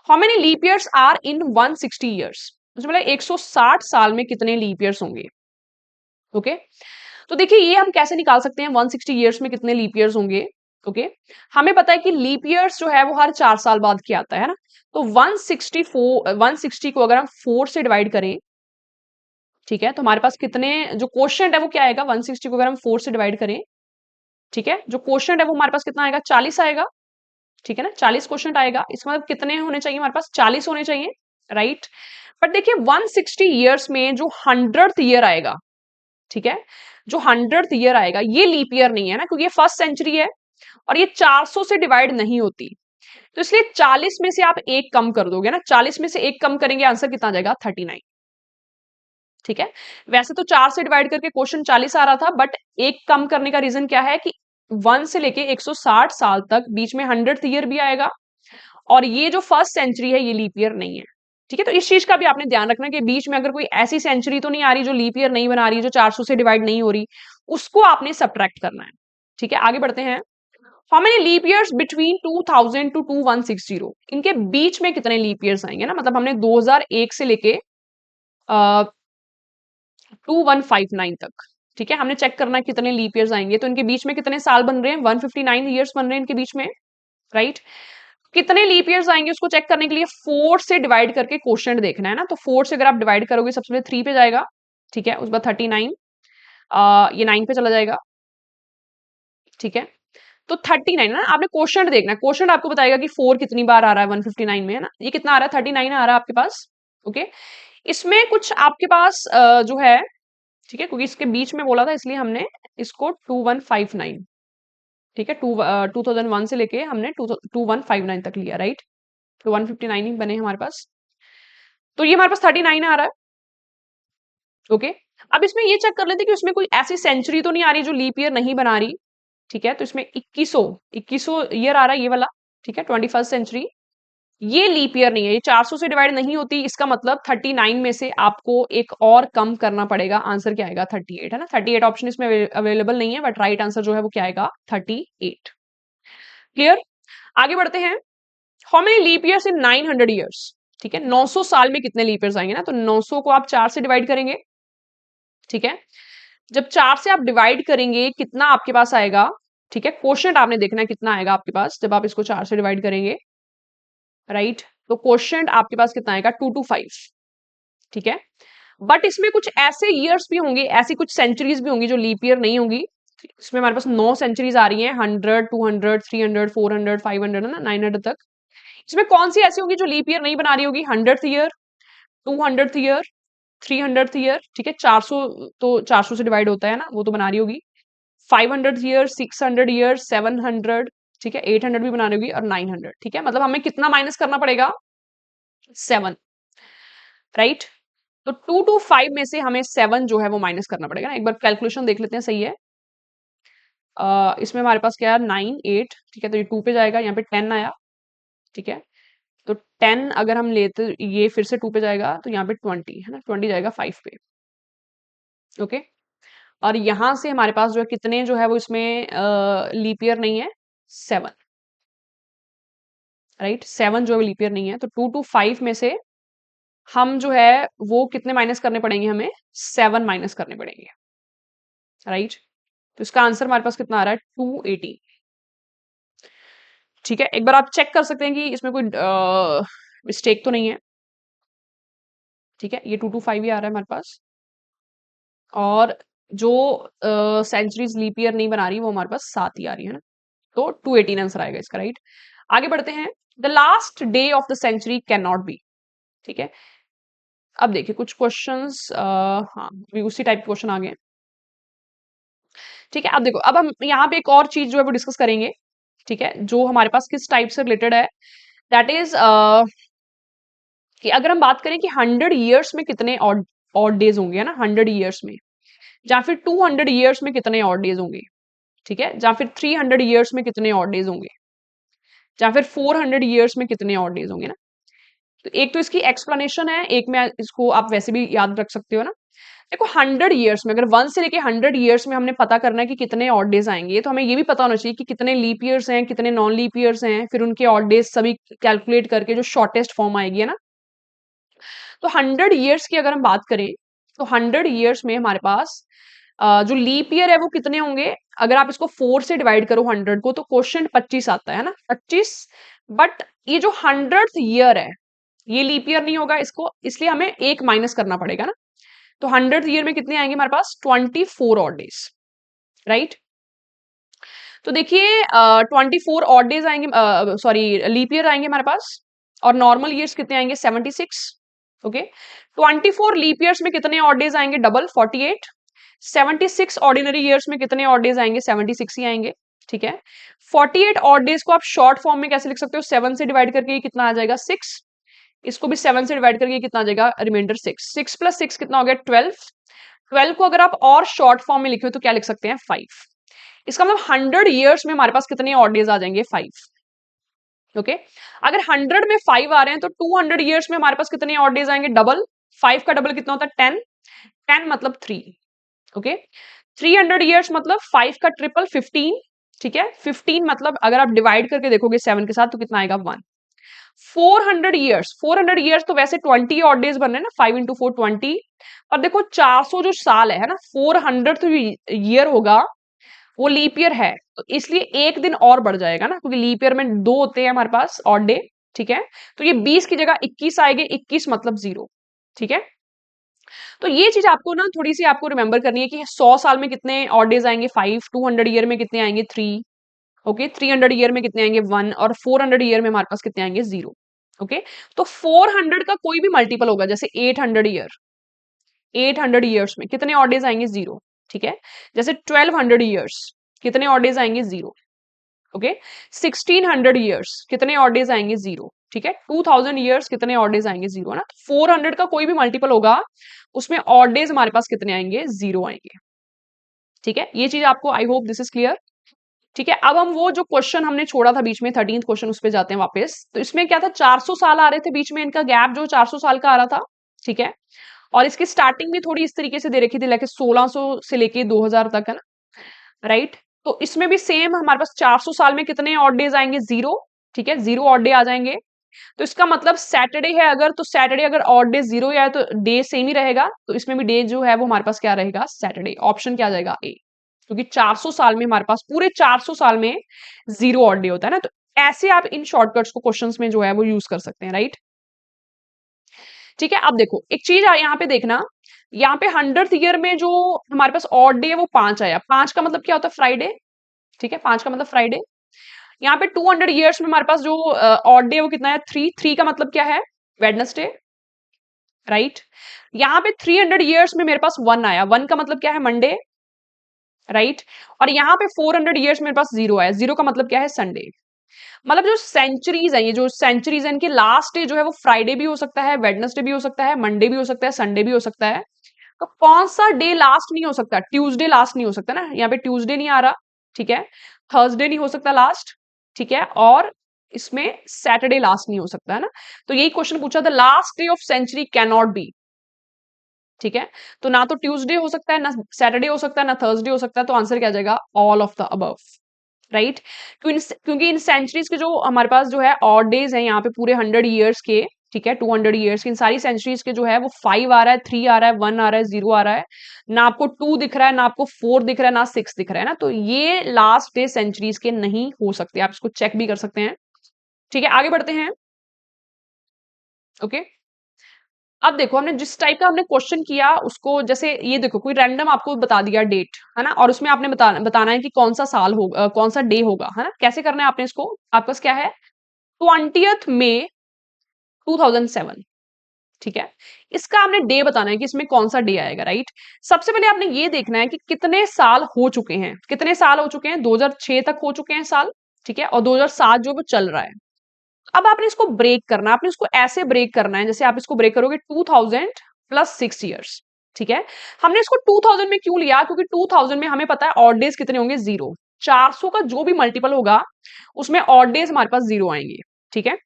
How many leap years are in 160 years, उसमें 160 साल में कितने लीप ईयर्स होंगे? ओके। तो देखिए ये हम कैसे निकाल सकते हैं 160 ईयर्स में कितने लीप ईयर्स होंगे। ओके। हमें पता है कि लीप ईयर्स जो है वो हर 4 साल बाद की आता है ना। तो 160 को अगर हम 4 से डिवाइड करें, ठीक है, तो हमारे पास कितने, जो क्वोशिएंट है वो क्या आएगा? 160 को अगर हम 4 से डिवाइड करें, ठीक है, जो क्वोशिएंट है वो हमारे पास कितना आएगा? 40 आएगा, ठीक है ना। 40 क्वोशिएंट आएगा, इसका मतलब कितने होने चाहिए हमारे पास? 40 होने चाहिए, राइट। बट देखिए 160 ईयर्स में जो 100th ईयर आएगा, ठीक है, जो 100th ईयर आएगा ये लीप ईयर नहीं है ना, क्योंकि ये फर्स्ट सेंचुरी है और ये 400 से डिवाइड नहीं होती। तो इसलिए 40 में से आप एक कम कर दोगे ना, 40 में से एक कम करेंगे, आंसर कितना आ जाएगा? 39, ठीक है। वैसे तो 4 से डिवाइड करके क्वेश्चन 40 आ रहा था, बट एक कम करने का रीजन क्या है कि 1 से लेके 160 साल तक बीच में 100th ईयर भी आएगा और ये जो फर्स्ट सेंचुरी है ये लीप ईयर नहीं है, ठीक है। तो इस चीज का भी आपने ध्यान रखना कि बीच में अगर कोई ऐसी सेंचुरी तो नहीं आ रही जो लीप ईयर नहीं बना रही है, जो 400 से डिवाइड नहीं हो रही, उसको आपने सब्ट्रैक्ट करना है, ठीक है। आगे बढ़ते हैं। How many leap years between 2000 to 2160, इनके बीच में कितने लीप ईयर्स आएंगे ना, मतलब हमने 2001 से लेके 2159 तक, ठीक है, हमने चेक करना है कितने लीप ईयर्स आएंगे। तो इनके बीच में कितने साल बन रहे हैं? 159 ईयर्स बन रहे हैं इनके बीच में, राइट। कितने लीप ईयर्स आएंगे उसको चेक करने के लिए 4 से डिवाइड करके क्वोशिएंट देखना है ना। तो 4 से अगर आप डिवाइड करोगे सबसे पहले 3 पे जाएगा, ठीक है, उसके बाद 39, ये 9 पे चला जाएगा, ठीक है। तो 39 ना, आपने क्वोशिएंट देखना है, क्वोशिएंट आपको बताएगा कि 4 कितनी बार आ रहा है 159 में, है ना। ये कितना आ रहा है? 39 आ रहा है आपके पास। ओके। इसमें कुछ आपके पास जो है, ठीक है, क्योंकि इसके बीच में बोला था इसलिए हमने इसको 2159, ठीक है, 2001 से लेके हमने 2159 तक लिया, राइट। तो 159 ही बने हमारे पास। तो ये हमारे पास 39 आ रहा है। ओके। अब इसमें ये चेक कर लेते हैं कि उसमें कोई ऐसी सेंचुरी तो नहीं आ रही जो लीप ईयर नहीं बना रही, ठीक है। तो इसमें 2100 ईयर आ रहा है ये वाला, ठीक है, 21st सेंचुरी। ये लीप ईयर नहीं है, ये 400 से डिवाइड नहीं होती, इसका मतलब 39 में से आपको एक और कम करना पड़ेगा। आंसर क्या आएगा? 38, है ना। 38 ऑप्शन इसमें अवेलेबल नहीं है, बट राइट आंसर जो है वो क्या आएगा? 38। क्लियर। आगे बढ़ते हैं। How many leap years in 900 years, ठीक है, 900 साल में कितने लीप ईयर्स आएंगे ना। तो 900 को आप 4 से डिवाइड करेंगे, ठीक है। जब 4 से आप डिवाइड करेंगे कितना आपके पास आएगा, ठीक है, क्वोशिएंट आपने देखना है कितना आएगा आपके पास जब आप इसको 4 से डिवाइड करेंगे, राइट। तो क्वोशिएंट आपके पास कितना आएगा? 225, ठीक है। बट इसमें कुछ ऐसे ईयर्स भी होंगे, ऐसी कुछ सेंचुरीज भी होंगी जो लीप ईयर नहीं होंगी। इसमें हमारे पास 9 सेंचुरीज आ रही हैं, 100, 200, 300, 400, 500 है ना, 900 तक। इसमें कौन सी ऐसी होगी जो लीप ईयर नहीं बना रही होगी? 100th year, 200th year, 300th year, ठीक है, 400 तो 400 से डिवाइड होता है ना, वो तो बना रही होगी। 500th ईयर, 600 ईयर, 700, ठीक है, 800 भी बना रही होगी, और 900, ठीक है। मतलब हमें कितना माइनस करना पड़ेगा? 7, राइट। तो 2 to 5 में से हमें 7 जो है वो माइनस करना पड़ेगा ना। एक बार कैलकुलेशन देख लेते हैं, सही है। इसमें हमारे पास क्या है? 9, 8, ठीक है, तो ये 2 पे जाएगा, यहाँ पे 10 आया, ठीक है। तो 10 अगर हम लेते, ये फिर से 2 पे जाएगा, तो यहाँ पे 20 है ना, 20 जाएगा 5 पे, ओके। और यहां से हमारे पास जो है कितने जो है वो इसमें लीप ईयर नहीं है? 7, राइट। 7 जो है लीप ईयर नहीं है, तो 2 to 5 में से हम जो है वो कितने माइनस करने पड़ेंगे? हमें 7 माइनस करने पड़ेंगे, राइट। तो इसका आंसर हमारे पास कितना आ रहा है? 280, ठीक है। एक बार आप चेक कर सकते हैं कि इसमें कोई मिस्टेक तो नहीं है, ठीक है। ये 2 to 5 ही आ रहा है हमारे पास, और जो सेंचुरीज लीप ईयर नहीं बना रही वो हमारे पास 7 ही आ रही है ना। तो 218 आंसर आएगा इसका, राइट। आगे बढ़ते हैं। The last day of the century can not be, ठीक है। अब देखिए कुछ क्वेश्चंस, हाँ भी उसी टाइप के क्वेश्चन आ गए, ठीक है। अब देखो, अब हम यहाँ पे एक और चीज जो है वो डिस्कस करेंगे, ठीक है, जो हमारे पास किस टाइप से रिलेटेड है। दैट इज कि अगर हम बात करें कि 100 ईयर्स में कितने ऑड डेज होंगे, है ना, 100 ईयर्स में, या फिर 200 ईयर्स में कितने ऑड डेज होंगे, ठीक है, या फिर 300 ईयर्स में कितने ऑड डेज होंगे, या फिर 400 ईयर्स में कितने ऑड डेज होंगे ना। तो एक तो इसकी एक्सप्लेनेशन है, एक में इसको आप वैसे भी याद रख सकते हो ना। देखो 100 ईयर्स में, अगर 1 से लेके 100 ईयर्स में हमने पता करना है कि कितने ऑड डेज आएंगे, तो हमें ये भी पता होना चाहिए कि कितने लीप ईयर्स हैं, कितने नॉन लीप ईयर्स हैं, फिर उनके ऑड डेज सभी कैलकुलेट करके जो शॉर्टेस्ट फॉर्म आएगी, है ना। तो 100 ईयर्स की अगर हम बात करें, तो 100 ईयर्स में हमारे पास जो लीप ईयर है वो कितने होंगे? अगर आप इसको 4 से डिवाइड करो 100 को, तो क्वेश्चन 25 आता है ना, 25। बट ये जो 100th ईयर है, ये लीप ईयर नहीं होगा, इसको इसलिए हमें एक माइनस करना पड़ेगा ना। तो 100th ईयर में कितने आएंगे हमारे पास? 24 ऑड डेज, राइट। तो देखिए 24 ऑड डेज आएंगे, सॉरी लीप ईयर आएंगे हमारे पास, और नॉर्मल ईयर्स कितने आएंगे? 76, ओके। 24 लीप ईयर्स में कितने ऑड डेज आएंगे? डबल, 48। 76 ऑर्डिनरी ईयर्स में कितने ऑड डेज आएंगे? 76 ही आएंगे, ठीक है। 48 ऑड डेज को आप शॉर्ट फॉर्म में कैसे लिख सकते हो? 7 से डिवाइड करके ये कितना आ जाएगा? 6। इसको भी 7 से डिवाइड करके कितना आ जाएगा? रिमाइंडर 6। 6 + 6 कितना हो गया? 12। 12 को अगर आप और शॉर्ट फॉर्म में लिखे तो क्या लिख सकते हैं? 5। इसका मतलब 100 ईयर्स में हमारे पास कितने ऑड डेज आ जाएंगे? 5, ओके। अगर 100 में 5 आ रहे हैं, तो 200 ईयर्स में हमारे पास कितने ऑड डेज आएंगे? डबल। 5 का डबल कितना होता है? 10। 10 मतलब 3, ओके। 300 ईयर्स मतलब 5 का ट्रिपल 15, ठीक है। 15 मतलब अगर आप डिवाइड करके देखोगे 7 के साथ, तो कितना आएगा? 1। 400 ईयर्स, 400 ईयर्स तो वैसे 20 ऑड डेज बन रहे हैं ना, 5 × 4 20। और देखो 400 जो साल है ना, 400 ईयर होगा, वो लीप ईयर है, तो इसलिए एक दिन और बढ़ जाएगा ना, क्योंकि लीप ईयर में 2 होते हैं हमारे पास ऑड डे, ठीक है। तो ये 20 की जगह 21 आएंगे, 21 मतलब 0, ठीक है। तो ये चीज आपको ना थोड़ी सी आपको रिमेंबर करनी है कि 100 साल में कितने ऑड डेज आएंगे? 5। 200 ईयर में कितने आएंगे? 3, ओके। 300 ईयर में कितने आएंगे? 1। और 400 ईयर में हमारे पास कितने आएंगे? 0, ओके। तो 400 का कोई भी मल्टीपल होगा, जैसे 800 ईयर, 800 ईयर्स में कितने ऑड डेज आएंगे? 0, ठीक है। जैसे 1200 ईयर्स, कितने ऑड डेज आएंगे? 0, ओके। 1600 ईयर्स, कितने ऑड डेज आएंगे? 0, ठीक है। 2000 ईयर्स, कितने ऑड डेज आएंगे? 0 ना। 400 का कोई भी मल्टीपल होगा, उसमें ऑड डेज हमारे पास कितने आएंगे? 0 आएंगे, ठीक है। ये चीज आपको, I hope this is clear, ठीक है। अब हम वो जो क्वेश्चन हमने छोड़ा था बीच में, 13th क्वेश्चन, उस पे जाते हैं वापस। तो इसमें क्या था? 400 साल आ रहे थे बीच में, इनका गैप जो 400 साल का आ रहा था, ठीक है। और इसकी स्टार्टिंग भी थोड़ी इस तरीके से दे रखी थी, लेके 1600 से लेके 2000 तक, है ना, राइट। तो इसमें भी सेम हमारे पास 400 साल में कितने ऑड डेज आएंगे? 0, ठीक है, 0 ऑड डे आ जाएंगे। तो इसका मतलब सैटरडे है अगर, तो सैटरडे अगर ऑड डे 0 है तो डे सेम ही रहेगा, तो इसमें भी डे जो है वो हमारे पास क्या रहेगा? सैटरडे। ऑप्शन क्या आ जाएगा? ए। क्योंकि 400 साल में हमारे पास, पूरे 400 साल में 0 ऑड डे होता है ना। तो ऐसे आप इन शॉर्टकट्स को क्वेश्चंस में जो है वो यूज कर सकते हैं, राइट। ठीक है। अब देखो एक चीज यहाँ पे देखना, यहाँ पे 100th ईयर में जो हमारे पास ऑड डे है वो 5 आया। 5 का मतलब क्या होता है? फ्राइडे। ठीक है, 5 का मतलब फ्राइडे। यहाँ पे 200 ईयर्स में हमारे पास जो ऑड डे है वो कितना है? 3। 3 का मतलब क्या है? वेडनेसडे। राइट। यहाँ पे 300 ईयर्स में मेरे पास 1 आया। 1 का मतलब क्या है? मंडे। राइट। और यहाँ पे 400 ईयर्स मेरे पास 0 आया। 0 का मतलब क्या है? संडे। मतलब जो सेंचुरीज है, ये जो सेंचुरीज है, इनके लास्ट डे जो है वो फ्राइडे भी हो सकता है, वेडनेसडे भी हो सकता है, मंडे भी हो सकता है, संडे भी हो सकता है। तो कौन सा डे लास्ट नहीं हो सकता? ट्यूसडे लास्ट नहीं हो सकता ना, यहाँ पे ट्यूसडे नहीं आ रहा। ठीक है। थर्सडे नहीं हो सकता लास्ट। ठीक है। और इसमें सैटरडे लास्ट नहीं हो सकता है ना। तो यही क्वेश्चन पूछा था, last day of century can not be. ठीक है। तो ना तो ट्यूसडे हो सकता है, ना सैटरडे हो सकता है, ना थर्सडे हो सकता है। तो आंसर क्या आ जाएगा? All of the above. Right. क्योंकि इन सेंचुरीज के जो हमारे पास जो है ऑड डेज है यहाँ पे पूरे 100 ईयर्स के। ठीक है, 200 ईयर्स की इन सारी सेंचुरीज के जो है वो 5 आ रहा है, 3 आ रहा है, 1 आ रहा है, 0 आ रहा है। ना आपको 2 दिख रहा है, ना आपको 4 दिख रहा है, ना 6 दिख रहा है ना। तो ये लास्ट डे सेंचुरीज के नहीं हो सकते। आप इसको चेक भी कर सकते हैं। ठीक है, आगे बढ़ते हैं। ओके। अब देखो, हमने जिस टाइप का हमने क्वेश्चन किया उसको, जैसे ये देखो, कोई रैंडम आपको बता दिया डेट, है ना, और उसमें आपने बताना है कि कौन सा साल होगा, कौन सा डे होगा, है ना। कैसे करना है आपने इसको? आपके पास क्या है? 20 मई 2007। ठीक है। इसका आपने डे बताना है कि इसमें कौन सा डे आएगा। राइट। सबसे पहले आपने ये देखना है कि कितने साल हो चुके हैं। कितने साल हो चुके हैं? 2006 तक हो चुके हैं साल। ठीक है। और 2007 जो वो चल रहा है। अब आपने इसको ब्रेक करना है। आपने इसको ऐसे ब्रेक करना है, जैसे आप इसको ब्रेक करोगे 2000 प्लस 6 ईयर्स। ठीक है। हमने इसको 2000 में क्यों लिया? क्योंकि 2000 में हमें पता है ऑड डेज कितने होंगे? 0। 400 का जो भी मल्टीपल होगा उसमें ऑड डेज हमारे पास 0 आएंगे। ठीक है।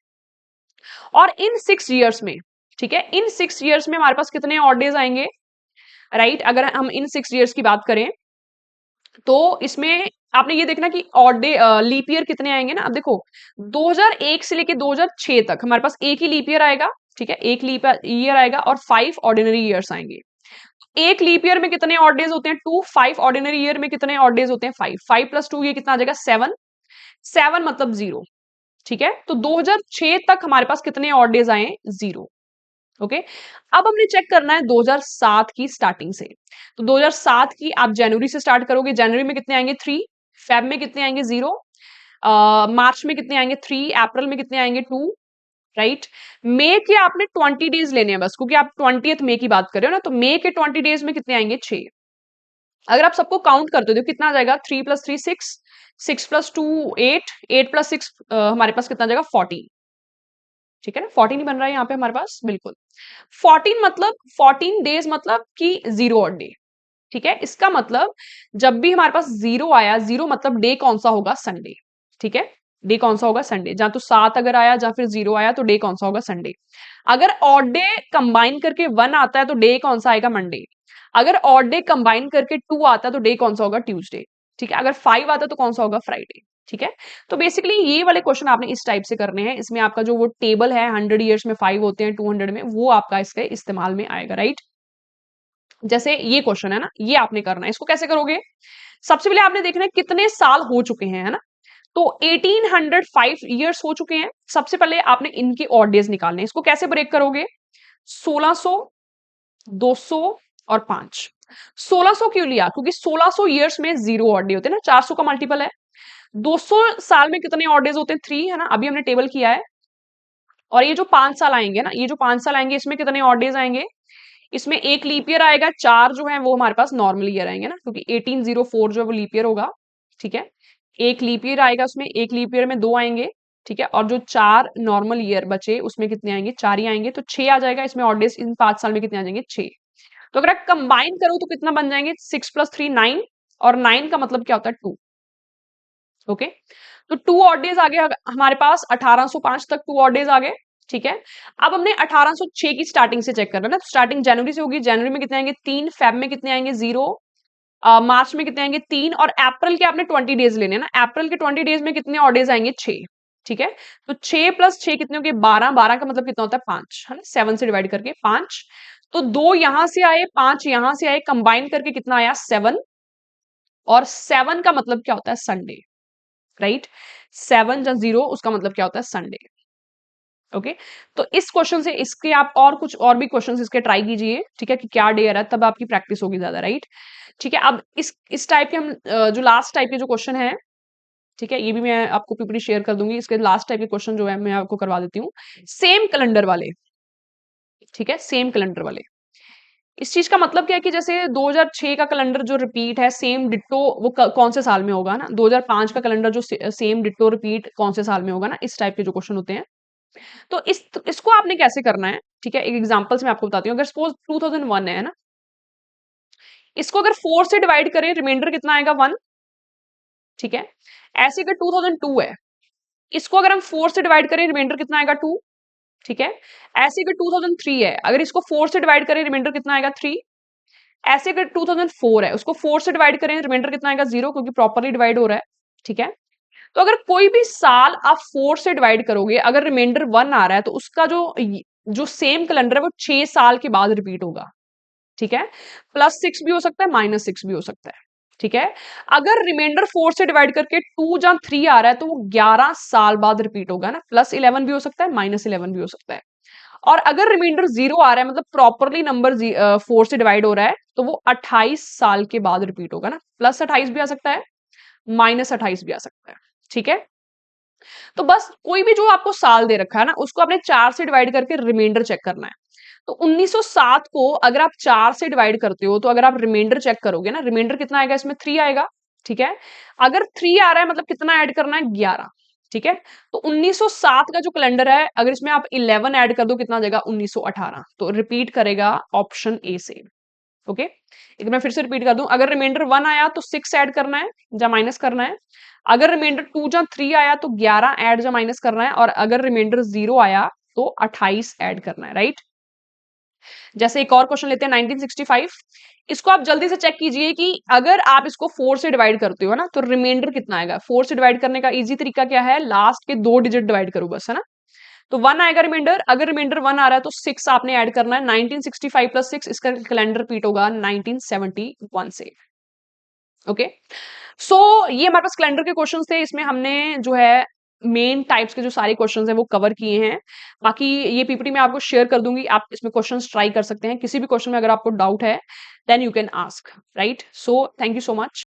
और इन 6 ईयर्स में, ठीक है, इन 6 ईयर्स में हमारे पास कितने ऑड डेज आएंगे? राइट। अगर हम इन 6 ईयर्स की बात करें तो इसमें आपने ये देखना कि ऑड डे, लीप ईयर कितने आएंगे ना। अब देखो, 2001 से लेके 2006 तक हमारे पास एक ही लीप ईयर आएगा। ठीक है, एक लीप ईयर आएगा और 5 ऑर्डिनरी ईयर्स आएंगे। एक लीप ईयर में कितने ऑड डेज होते हैं? 2। 5 ऑर्डिनरी ईयर में कितने ऑड डेज होते हैं? 5। 5 प्लस 2 ये कितना आ जाएगा? 7। 7 मतलब 0। ठीक है। तो 2006 तक हमारे पास कितने ऑड डेज आए? 0। ओके। अब हमने चेक करना है 2007 की स्टार्टिंग से। तो 2007 की आप जनवरी से स्टार्ट करोगे। जनवरी में कितने आएंगे? 3। फेब में कितने आएंगे? 0। मार्च में कितने आएंगे? 3। अप्रैल में कितने आएंगे? 2। राइट। मई के आपने 20 डेज लेने हैं बस, क्योंकि आप 20th मई की बात कर रहे हो ना। तो मई के 20 डेज में कितने आएंगे? 6। अगर आप सबको काउंट करते हो तो कितना आ जाएगा? 3 प्लस 3 6, 6 प्लस 2 8, 8 प्लस 6 हमारे पास कितना आ जाएगा? 14। ठीक है ना, 14 ही बन रहा है यहाँ पे हमारे पास, बिल्कुल। 14 मतलब 14 डेज मतलब कि 0 और डे। ठीक है। इसका मतलब जब भी हमारे पास 0 आया, 0 मतलब डे कौन सा होगा? संडे। ठीक है। डे कौन सा होगा? संडे। जहां तो 7 अगर आया या फिर 0 आया तो डे कौन सा होगा? संडे। अगर ऑड डे कंबाइन करके 1 आता है तो डे कौन सा आएगा? मंडे। अगर ऑड डे कंबाइन करके 2 आता है तो डे कौन सा होगा? ट्यूसडे। ठीक है। अगर 5 आता है तो कौन सा होगा? फ्राइडे। ठीक है। तो बेसिकली ये वाले क्वेश्चन आपने इस टाइप से करने हैं। इसमें आपका जो वो टेबल है, 100 ईयर्स में 5 होते हैं, 200 में, वो आपका इसके इस्तेमाल में आएगा। राइट। जैसे ये क्वेश्चन है ना, ये आपने करना है। इसको कैसे करोगे? सबसे पहले आपने देखना है कितने साल हो चुके हैं, है ना। तो 1805 ईयर्स हो चुके हैं। सबसे पहले आपने इनके ऑड डेज निकालने हैं। इसको कैसे ब्रेक करोगे? 1600, 200 और 5। 1600 क्यों लिया? क्योंकि 1600 ईयर्स में 0 ऑड डे होते हैं ना, 400 का मल्टीपल है। 200 साल में कितने ऑड डेज होते हैं? 3, है ना, अभी हमने टेबल किया है। और ये जो 5 साल आएंगे ना, ये जो 5 साल आएंगे, इसमें कितने ऑड डेज आएंगे? इसमें एक लीप ईयर आएगा, 4 जो है वो हमारे पास नॉर्मल ईयर आएंगे ना, क्योंकि 1804 जो है वो लीप ईयर होगा। ठीक है। एक लीप ईयर आएगा, उसमें एक लीप ईयर में 2 आएंगे। ठीक है। और जो 4 नॉर्मल ईयर बचे उसमें कितने आएंगे? 4 ही आएंगे। तो 6 आ जाएगा इसमें ऑड डेज। इन 5 साल में कितने आ जाएंगे? 6। तो अगर आप कंबाइन करो तो कितना बन जाएंगे? 6 प्लस 3 9। और 9 का मतलब क्या होता है? 2। ओके। तो 2 ऑड डेज आ गए हमारे पास। 1805 तक 2 ऑड डेज आ गए। ठीक है। अब हमने 1806 की स्टार्टिंग से चेक करना है ना। स्टार्टिंग जनवरी से होगी। जनवरी में कितने आएंगे? 3। फेब में कितने आएंगे? 0। मार्च में कितने आएंगे? 3। और अप्रैल के आपने 20 डेज लेने हैं ना। अप्रैल के 20 डेज में कितने ऑड डेज आएंगे? 6। ठीक है। तो 6 प्लस 6 कितने होंगे? 12। 12 का मतलब कितना होता है? 5, है ना, 7 से डिवाइड करके 5। तो 2 यहां से आए, 5 यहां से आए, कंबाइन करके कितना आया? 7। और 7 का मतलब क्या होता है? संडे। राइट। 7 या 0 उसका मतलब क्या होता है? संडे। ओके। तो इस क्वेश्चन से इसके आप और कुछ और भी क्वेश्चन इसके ट्राई कीजिए, ठीक है, कि क्या डे आ रहा है, तब आपकी प्रैक्टिस होगी ज्यादा, राइट। ठीक है, अब इस टाइप के हम जो लास्ट टाइप के जो क्वेश्चन है, ठीक है, ये भी मैं आपको पीपीटी शेयर कर दूंगी। इसके लास्ट टाइप के क्वेश्चन जो है मैं आपको करवा देती हूँ, सेम कैलेंडर वाले, ठीक है, सेम कैलेंडर वाले। इस चीज का मतलब क्या है कि जैसे 2006 का कैलेंडर जो रिपीट है सेम डिट्टो, वो कौन से साल में होगा ना, 2005 का कैलेंडर जो सेम डिट्टो रिपीट कौन से साल में होगा ना, इस टाइप के जो क्वेश्चन होते हैं। तो इसको आपने कैसे करना है, ठीक है, एक एग्जांपल से मैं आपको बताती हूँ। अगर सपोज 2001 है ना, इसको अगर 4 से डिवाइड करें, रिमाइंडर कितना आएगा, 1, ठीक है। ऐसे अगर 2002 है, इसको अगर हम 4 से डिवाइड करें, रिमाइंडर कितना आएगा, 2, ठीक है। ऐसे अगर 2003 है, अगर इसको 4 से डिवाइड करें, रिमाइंडर कितना आएगा, 3। ऐसे अगर 2004 है, उसको 4 से डिवाइड करें, रिमाइंडर कितना आएगा, 0, क्योंकि प्रॉपरली डिवाइड हो रहा है, ठीक है। तो अगर कोई भी साल आप 4 से डिवाइड करोगे, अगर रिमाइंडर 1 आ रहा है, तो उसका जो सेम कैलेंडर है वो 6 साल के बाद रिपीट होगा, ठीक है। +6 भी हो सकता है, -6 भी हो सकता है, ठीक है। अगर रिमाइंडर 4 से डिवाइड करके 2 या 3 आ रहा है, तो वो 11 साल बाद रिपीट होगा ना, +11 भी हो सकता है, -11 भी हो सकता है। और अगर रिमाइंडर 0 आ रहा है, मतलब प्रॉपरली नंबर 4 से डिवाइड हो रहा है, तो वो 28 साल के बाद रिपीट होगा ना, +28 भी आ सकता है, -28 भी आ सकता है, ठीक है। तो बस कोई भी जो आपको साल दे रखा है ना, उसको आपने 4 से डिवाइड करके रिमाइंडर चेक करना है। तो 1907 को अगर आप 4 से डिवाइड करते हो, तो अगर आप रिमाइंडर चेक करोगे ना, रिमाइंडर कितना आएगा, इसमें 3 आएगा, ठीक है। अगर 3 आ रहा है, मतलब कितना ऐड करना है, 11, ठीक है। तो 1907 का जो कैलेंडर है, अगर इसमें आप 11 ऐड कर दो, कितना आ जाएगा, 1918। तो रिपीट करेगा ऑप्शन ए से, ओके। एक मैं फिर से रिपीट कर दूं, अगर रिमाइंडर 1 आया तो 6 ऐड करना है या माइनस करना है। अगर रिमाइंडर 2 या 3 आया तो 11 ऐड या माइनस करना है। और अगर रिमाइंडर 0 आया तो 28 ऐड करना है, राइट। जैसे एक और क्वेश्चन लेते हैं, 1965। इसको आप जल्दी से चेक कीजिए कि अगर आप इसको 4 से डिवाइड करते हो ना, तो रिमाइंडर कितना आएगा। 4 से डिवाइड करने का इजी तरीका क्या है, लास्ट के 2 डिजिट डिवाइड करो बस, है ना। तो 1 आएगा रिमाइंडर, अगर रिमाइंडर 1 आ रहा है तो 6 आपने ऐड करना है। 1965 + 6, इसका कैलेंडर रिपीट होगा 1971 से, ओके। सो ये हमारे पास कैलेंडर के क्वेश्चन थे। इसमें हमने जो है मेन टाइप्स के जो सारे क्वेश्चंस हैं वो कवर किए हैं। बाकी ये पीपीटी मैं आपको शेयर कर दूंगी, आप इसमें क्वेश्चंस ट्राई कर सकते हैं। किसी भी क्वेश्चन में अगर आपको डाउट है, then you can ask, right. So thank you so much.